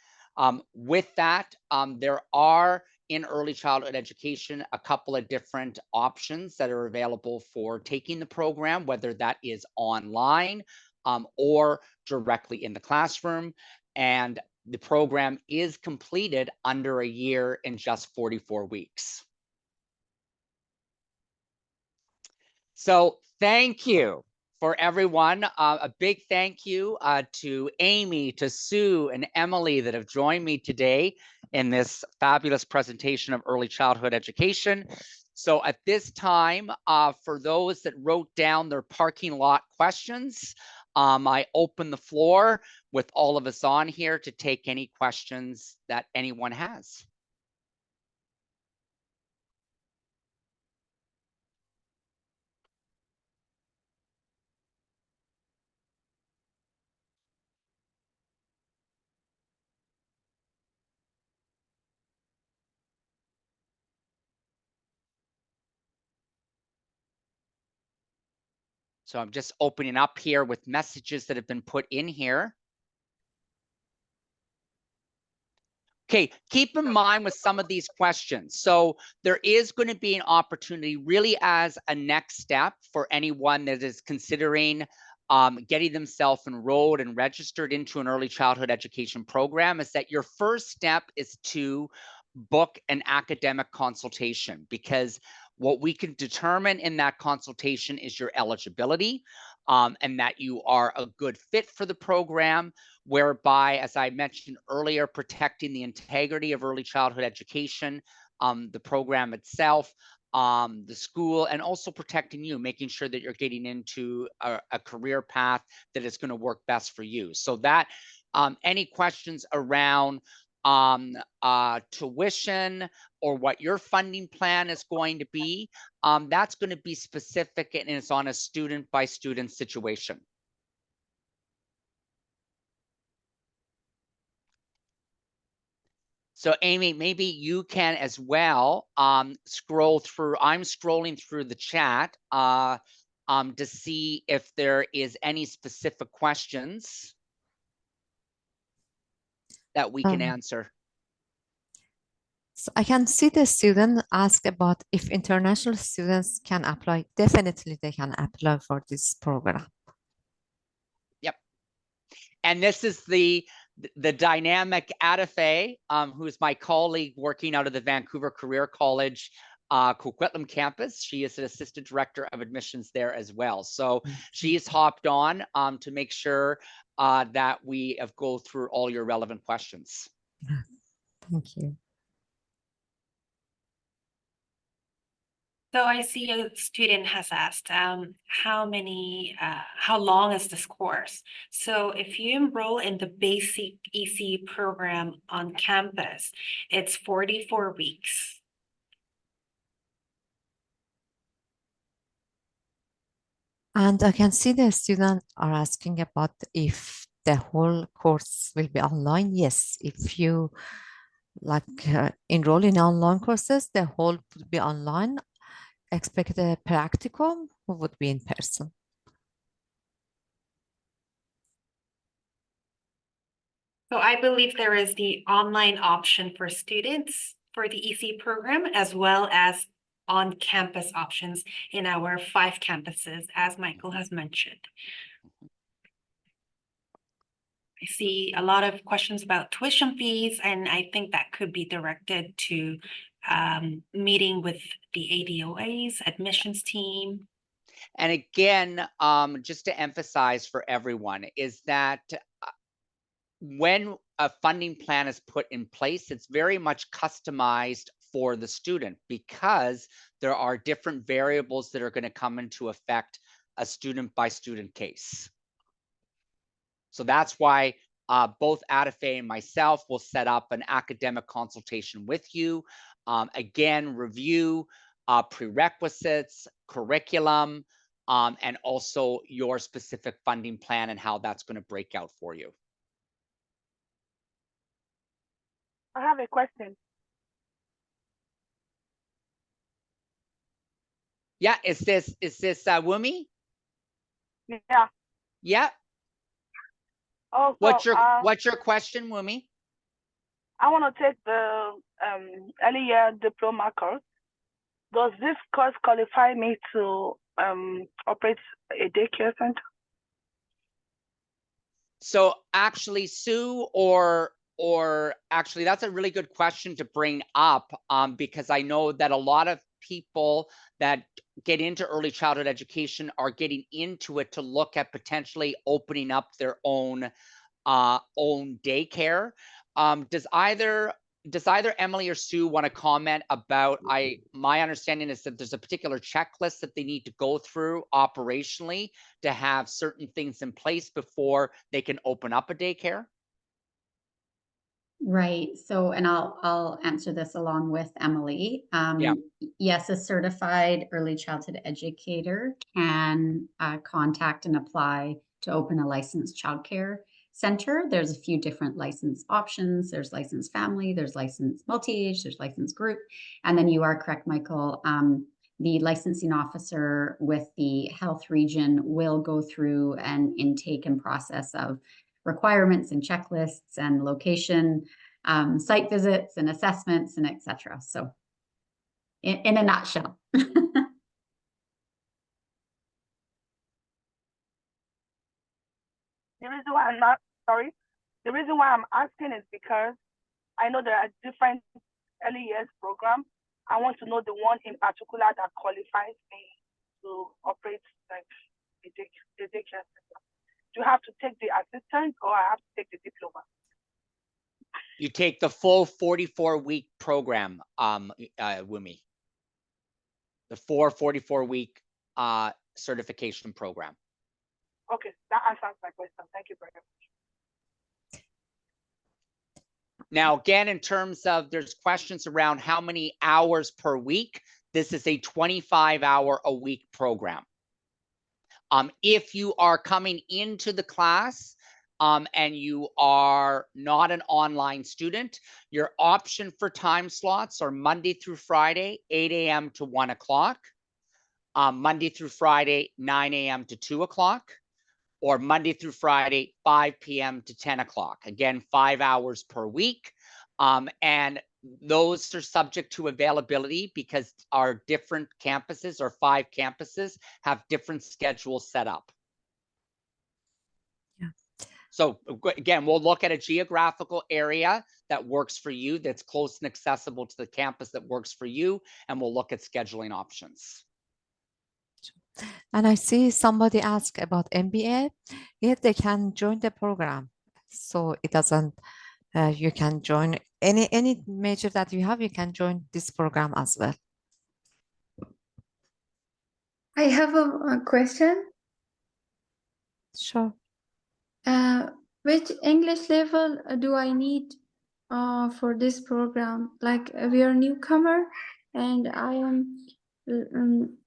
With that, there are in early childhood education a couple of different options that are available for taking the program, whether that is online or directly in the classroom. And the program is completed under a year in just 44 weeks. So thank you for everyone. A big thank you to Amy, to Sue, and Emily that have joined me today in this fabulous presentation of early childhood education. So at this time, for those that wrote down their parking lot questions, I open the floor with all of us on here to take any questions that anyone has. So I'm just opening up here with messages that have been put in here. Okay, keep in mind with some of these questions. So there is going to be an opportunity really as a next step for anyone that is considering getting themselves enrolled and registered into an early childhood education program, is that your first step is to book an academic consultation, because what we can determine in that consultation is your eligibility. and that you are a good fit for the program, whereby, as I mentioned earlier, protecting the integrity of early childhood education, the program itself, the school, and also protecting you, making sure that you're getting into a career path that is going to work best for you. So that any questions around tuition or what your funding plan is going to be, that's going to be specific and it's on a student by student situation. So Amy, maybe you can as well scroll through. I'm scrolling through the chat to see if there is any specific questions that we can answer. So I can see the student ask about if international students can apply. Definitely they can apply for this program. Yep. And this is the dynamic Adafe, who is my colleague working out of the Vancouver Career College Coquitlam campus. She is an assistant director of admissions there as well. So she's hopped on to make sure that we go through all your relevant questions. Thank you. So I see a student has asked, how long is this course? So if you enroll in the basic EC program on campus, it's 44 weeks. And I can see the students are asking about if the whole course will be online. Yes, if you enroll in online courses, the whole would be online. Expect a practicum would be in person. So I believe there is the online option for students for the EC program, as well as on-campus options in our 5 campuses, as Michael has mentioned. I see a lot of questions about tuition fees, and I think that could be directed to meeting with the ADOA's admissions team. And again, just to emphasize for everyone is that when a funding plan is put in place, it's very much customized for the student because there are different variables that are going to come into effect a student by student case. So that's why both Adafe and myself will set up an academic consultation with you. Again, review prerequisites, curriculum, and also your specific funding plan and how that's going to break out for you. I have a question. Yeah, is this Wumi? Yeah. Yeah. Oh, what's your question, Wumi? I want to take the early year diploma course. Does this course qualify me to operate a daycare center? So actually, Sue, or actually, that's a really good question to bring up because I know that a lot of people that get into early childhood education are getting into it to look at potentially opening up their own daycare. Does either Emily or Sue want to comment about? My understanding is that there's a particular checklist that they need to go through operationally to have certain things in place before they can open up a daycare. Right. So, and I'll answer this along with Emily. Yeah. Yes, a certified early childhood educator can contact and apply to open a licensed childcare center. There's a few different license options. There's licensed family, there's licensed multi-age, there's licensed group. And then you are correct, Michael. The licensing officer with the health region will go through an intake and process of requirements and checklists and location, site visits and assessments and etc. So in a nutshell. The reason why I'm asking is because I know there are different early years programs. I want to know the one in particular that qualifies me to operate like a daycare center? Do you have to take the assistant or I have to take the diploma? You take the full 44-week program, Wumi. The 44-week certification program. Okay, that answers my question. Thank you very much. Now, again, in terms of, there's questions around how many hours per week. This is a 25-hour-a-week program. If you are coming into the class and you are not an online student, your option for time slots are Monday through Friday, 8 a.m. to 1 o'clock, Monday through Friday, 9 a.m. to 2 o'clock, or Monday through Friday, 5 p.m. to 10 o'clock. Again, 5 hours per week. And those are subject to availability because our different campuses, or 5 campuses, have different schedules set up. Yeah. So again, we'll look at a geographical area that works for you, that's close and accessible to the campus that works for you, and we'll look at scheduling options. And I see somebody ask about MBA. If they can join the program, so it doesn't. You can join any major that you have. You can join this program as well. I have a question. Sure. Which English level do I need for this program? Like we are newcomer and I am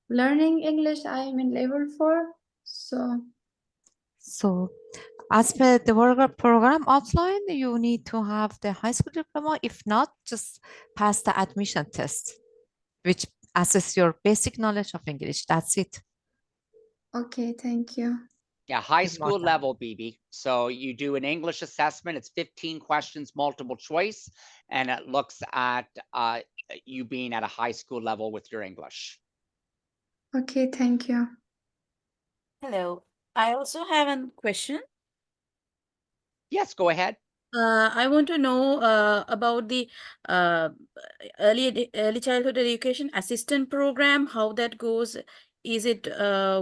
learning English. I am in level 4. So as per the work program outline, you need to have the high school diploma. If not, just pass the admission test, which assess your basic knowledge of English. That's it. Okay, thank you. Yeah, high school level, BB. So you do an English assessment. It's 15 questions, multiple choice, and it looks at you being at a high school level with your English. Okay, thank you. Hello. I also have a question. Yes, go ahead. I want to know about the early childhood education assistant program, how that goes. Is it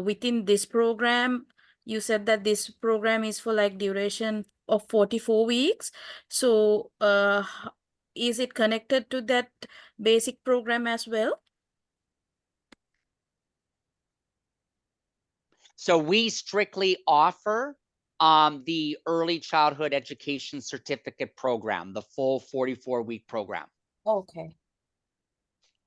within this program? You said that this program is for like duration of 44 weeks. So is it connected to that basic program as well? So we strictly offer the early childhood education certificate program, the full 44-week program. Okay.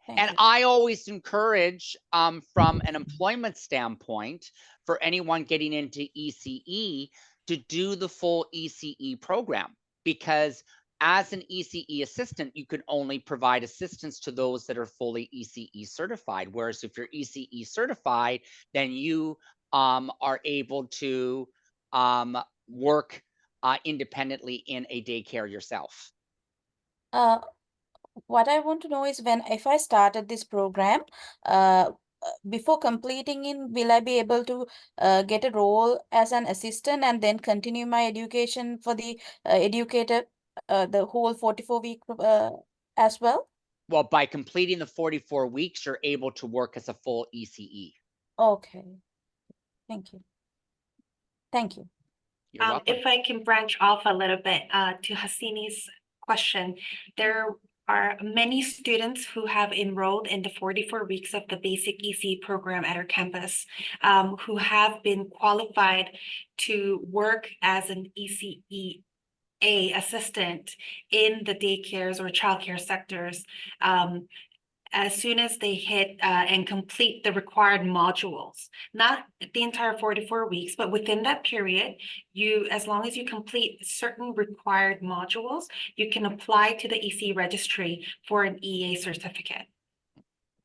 And I always encourage from an employment standpoint for anyone getting into ECE to do the full ECE program, because as an ECE assistant, you can only provide assistance to those that are fully ECE certified. Whereas if you're ECE certified, then you are able to work independently in a daycare yourself. What I want to know is if I started this program, before completing it, will I be able to get a role as an assistant and then continue my education for the educator, the whole 44-week as well? Well, by completing the 44 weeks, you're able to work as a full ECE. Okay. Thank you. Thank you. You're welcome. If I can branch off a little bit to Hasini's question, there are many students who have enrolled in the 44 weeks of the basic ECE program at our campus who have been qualified to work as an ECE assistant in the daycares or childcare sectors as soon as they hit and complete the required modules, not the entire 44 weeks, but within that period, as long as you complete certain required modules, you can apply to the ECE registry for an EA certificate.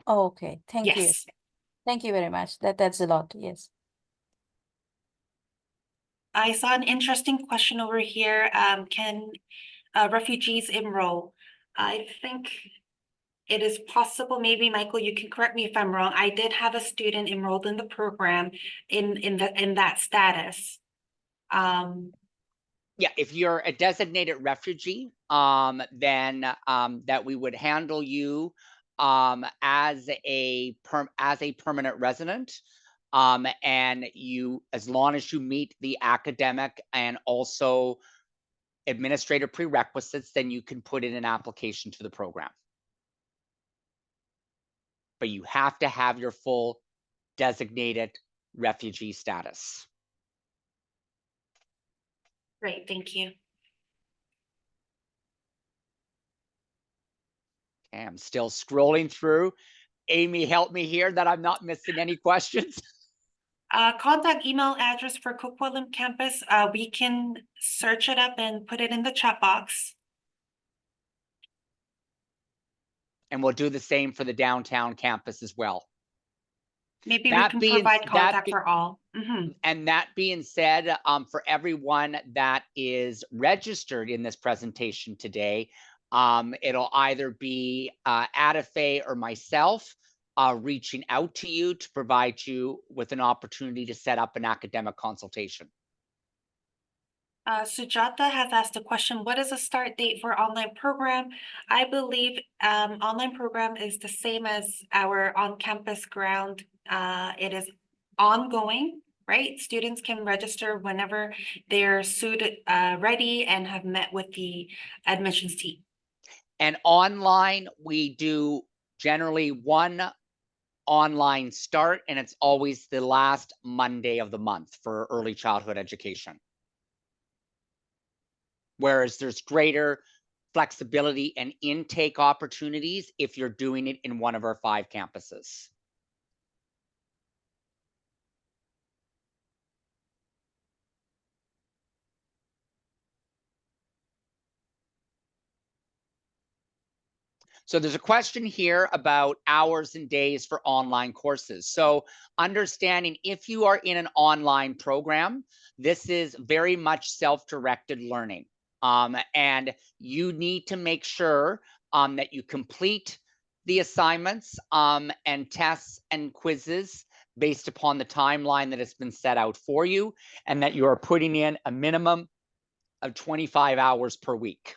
Okay, thank you. Yes. Thank you very much. That's a lot, yes. I saw an interesting question over here. Can refugees enroll? I think it is possible, maybe Michael, you can correct me if I'm wrong. I did have a student enrolled in the program in that status. Yeah, if you're a designated refugee, then that we would handle you as a permanent resident. And you, as long as you meet the academic and also administrative prerequisites, then you can put in an application to the program. But you have to have your full designated refugee status. Great, thank you. Okay, I'm still scrolling through. Amy, help me here that I'm not missing any questions. Contact email address for Coquitlam campus. We can search it up and put it in the chat box. And we'll do the same for the downtown campus as well. Maybe we can provide contact for all. And that being said, for everyone that is registered in this presentation today, it'll either be Adafe or myself reaching out to you to provide you with an opportunity to set up an academic consultation. Sujata has asked a question, what is the start date for online program? I believe online program is the same as our on-campus ground. It is ongoing, right? Students can register whenever they're suited, ready and have met with the admissions team. And online, we do generally one online start, and it's always the last Monday of the month for early childhood education. Whereas there's greater flexibility and intake opportunities if you're doing it in one of our 5 campuses. So there's a question here about hours and days for online courses. So understanding if you are in an online program, this is very much self-directed learning. And you need to make sure that you complete the assignments and tests and quizzes based upon the timeline that has been set out for you, and that you are putting in a minimum of 25 hours per week.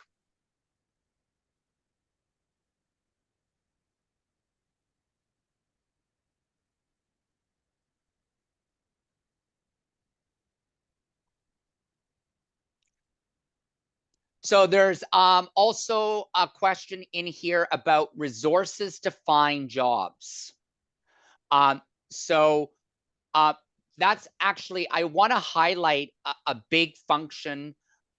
So there's also a question in here about resources to find jobs. That's actually, I want to highlight a big function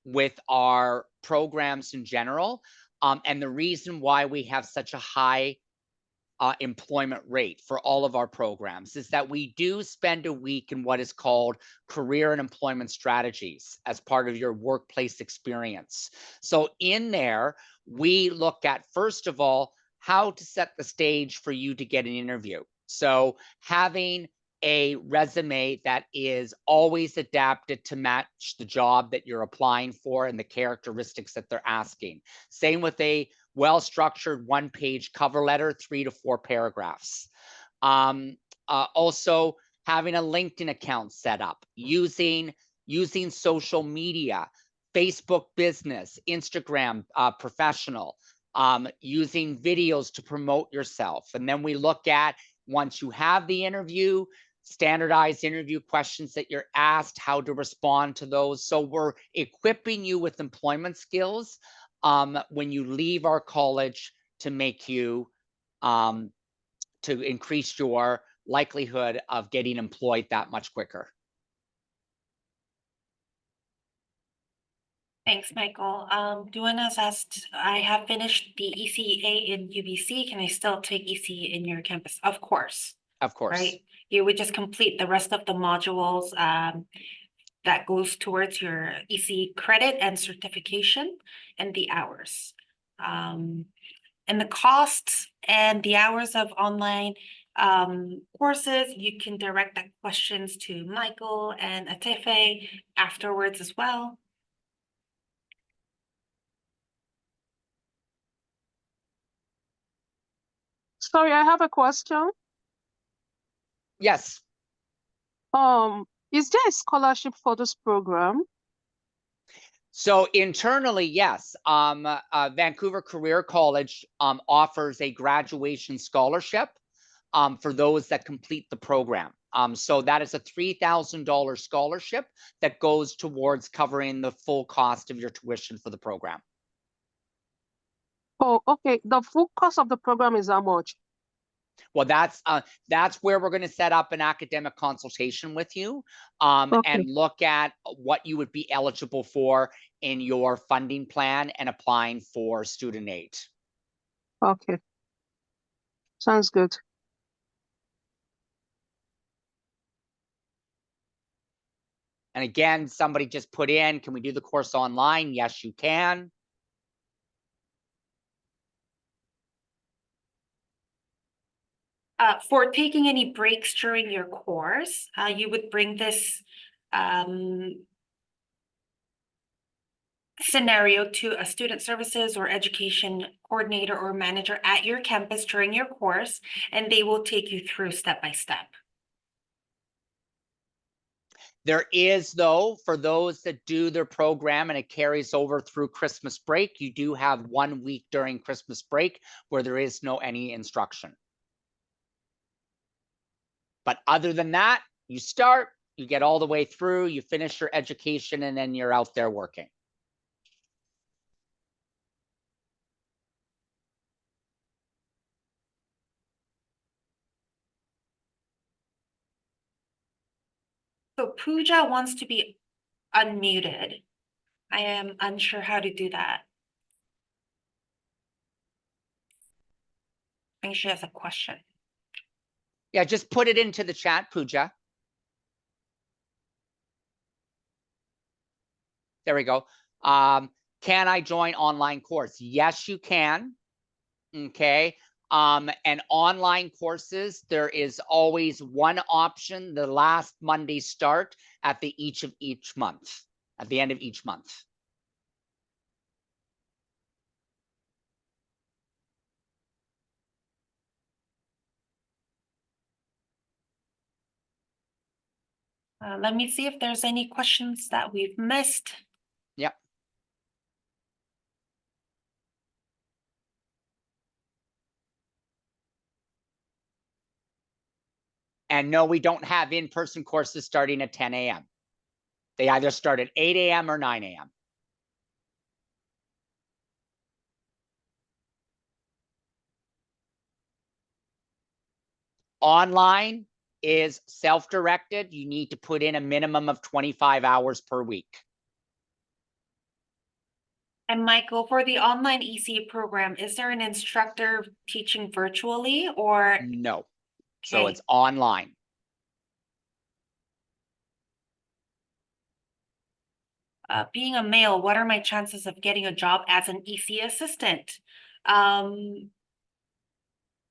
with our programs in general. And the reason why we have such a high employment rate for all of our programs is that we do spend a week in what is called career and employment strategies as part of your workplace experience. So in there, we look at, first of all, how to set the stage for you to get an interview. So having a resume that is always adapted to match the job that you're applying for and the characteristics that they're asking. Same with a well-structured one-page cover letter, 3 to 4 paragraphs. Also having a LinkedIn account set up, using social media, Facebook Business, Instagram Professional, using videos to promote yourself. And then we look at, once you have the interview, standardized interview questions that you're asked, how to respond to those. So we're equipping you with employment skills when you leave our college to make you, to increase your likelihood of getting employed that much quicker. Thanks, Michael. Duana's asked, I have finished the ECEA in UBC. Can I still take ECE in your campus? Of course. Of course. Right? You would just complete the rest of the modules that goes towards your ECE credit and certification and the hours. And the costs and the hours of online courses, you can direct that questions to Michael and Atefe afterwards as well. Sorry, I have a question. Yes. Is there a scholarship for this program? So internally, yes. Vancouver Career College offers a graduation scholarship for those that complete the program. So that is a $3,000 scholarship that goes towards covering the full cost of your tuition for the program. Oh, okay. The full cost of the program is how much? Well, that's where we're going to set up an academic consultation with you and look at what you would be eligible for in your funding plan and applying for student aid. Okay. Sounds good. And again, somebody just put in, can we do the course online? Yes, you can. For taking any breaks during your course, you would bring this scenario to a student services or education coordinator or manager at your campus during your course, and they will take you through step by step. There is, though, for those that do their program and it carries over through Christmas break, you do have 1 week during Christmas break where there is no any instruction. But other than that, you start, you get all the way through, you finish your education, and then you're out there working. So Pooja wants to be unmuted. I am unsure how to do that. I think she has a question. Yeah, just put it into the chat, Pooja. There we go. Can I join online course? Yes, you can. Okay. And online courses, there is always one option, the last Monday start at the each month, at the end of each month. Let me see if there's any questions that we've missed. Yep. And no, we don't have in-person courses starting at 10 a.m. They either start at 8 a.m. or 9 a.m. Online is self-directed. You need to put in a minimum of 25 hours per week. And Michael, for the online ECE program, is there an instructor teaching virtually or? No. So it's online. Being a male, what are my chances of getting a job as an ECE assistant?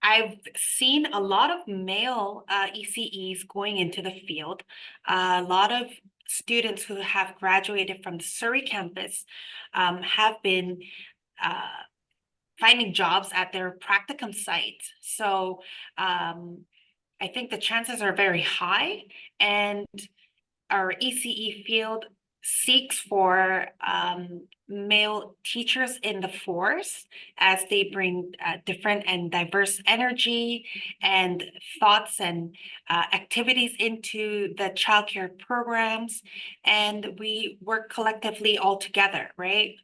I've seen a lot of male ECEs going into the field. A lot of students who have graduated from the Surrey campus have been finding jobs at their practicum sites. So I think the chances are very high, and our ECE field seeks for male teachers in the force as they bring different and diverse energy and thoughts and activities into the childcare programs, and we work collectively all together, right?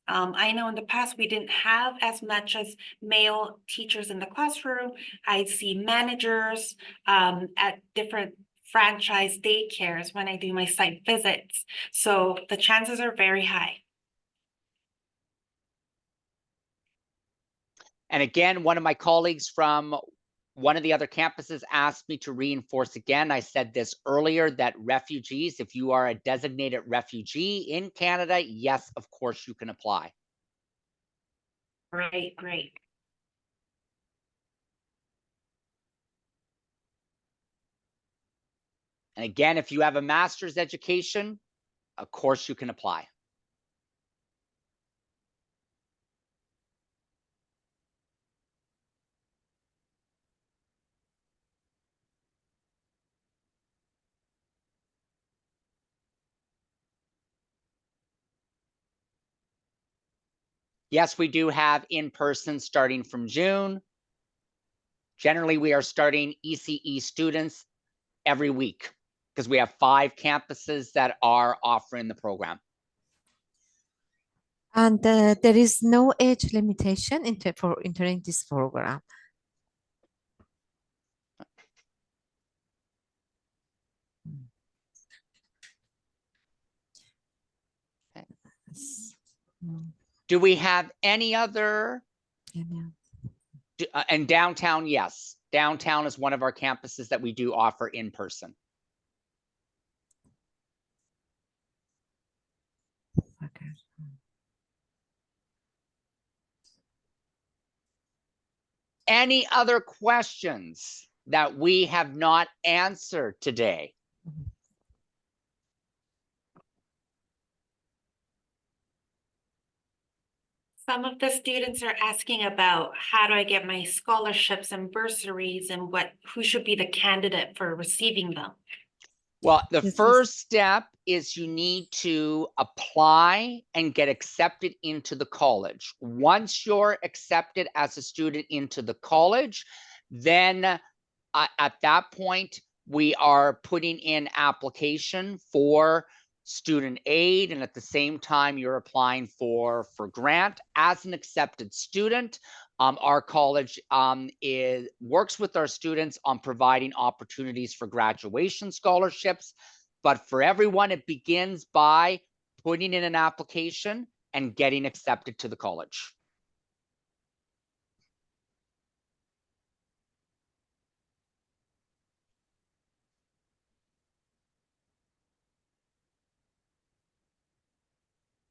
I know in the past we didn't have as much as male teachers in the classroom. I see managers at different franchise daycares when I do my site visits. So the chances are very high. And again, one of my colleagues from one of the other campuses asked me to reinforce again. I said this earlier, that refugees, if you are a designated refugee in Canada, yes, of course you can apply. Great, great. And again, if you have a master's education, of course you can apply. Yes, we do have in-person starting from June. Generally, we are starting ECE students every week because we have 5 campuses that are offering the program. And there is no age limitation for entering this program. Do we have any other? And downtown, yes. Downtown is one of our campuses that we do offer in person. Okay. Any other questions that we have not answered today? Some of the students are asking about how do I get my scholarships and bursaries and who should be the candidate for receiving them? Well, the first step is you need to apply and get accepted into the college. Once you're accepted as a student into the college, then at that point, we are putting in application for student aid, and at the same time you're applying for grant. As an accepted student, our college works with our students on providing opportunities for graduation scholarships, but for everyone it begins by putting in an application and getting accepted to the college.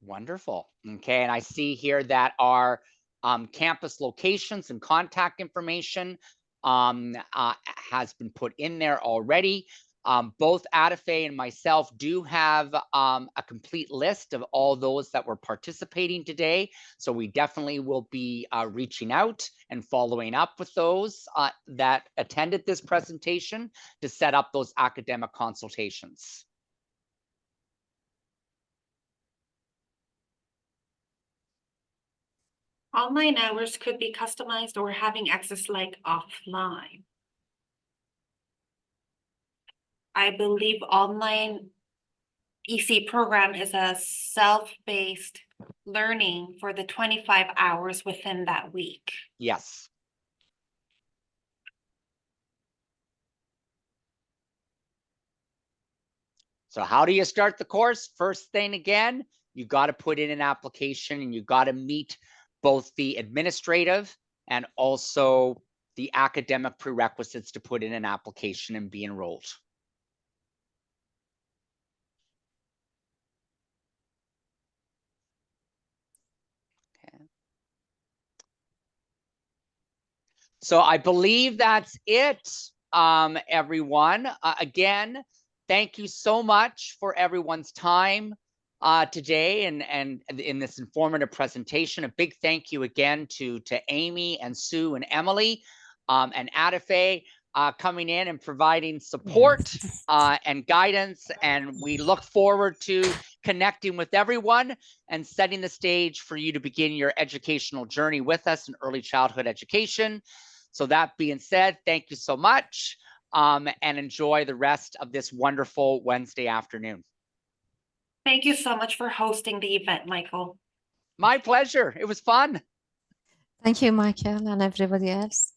Wonderful. Okay, and I see here that our campus locations and contact information has been put in there already. Both Adafe and myself do have a complete list of all those that were participating today. So we definitely will be reaching out and following up with those that attended this presentation to set up those academic consultations. Online hours could be customized or having access like offline. I believe online EC program is a self-based learning for the 25 hours within that week. Yes. So how do you start the course? First thing again, you got to put in an application and you got to meet both the administrative and also the academic prerequisites to put in an application and be enrolled. Okay. So I believe that's it, everyone. Again, thank you so much for everyone's time today and in this informative presentation. A big thank you again to Amy and Sue and Emily and Adafe coming in and providing support and guidance. And we look forward to connecting with everyone and setting the stage for you to begin your educational journey with us in early childhood education. So that being said, thank you so much and enjoy the rest of this wonderful Wednesday afternoon. Thank you so much for hosting the event, Michael. My pleasure. It was fun. Thank you, Michael, and everybody else.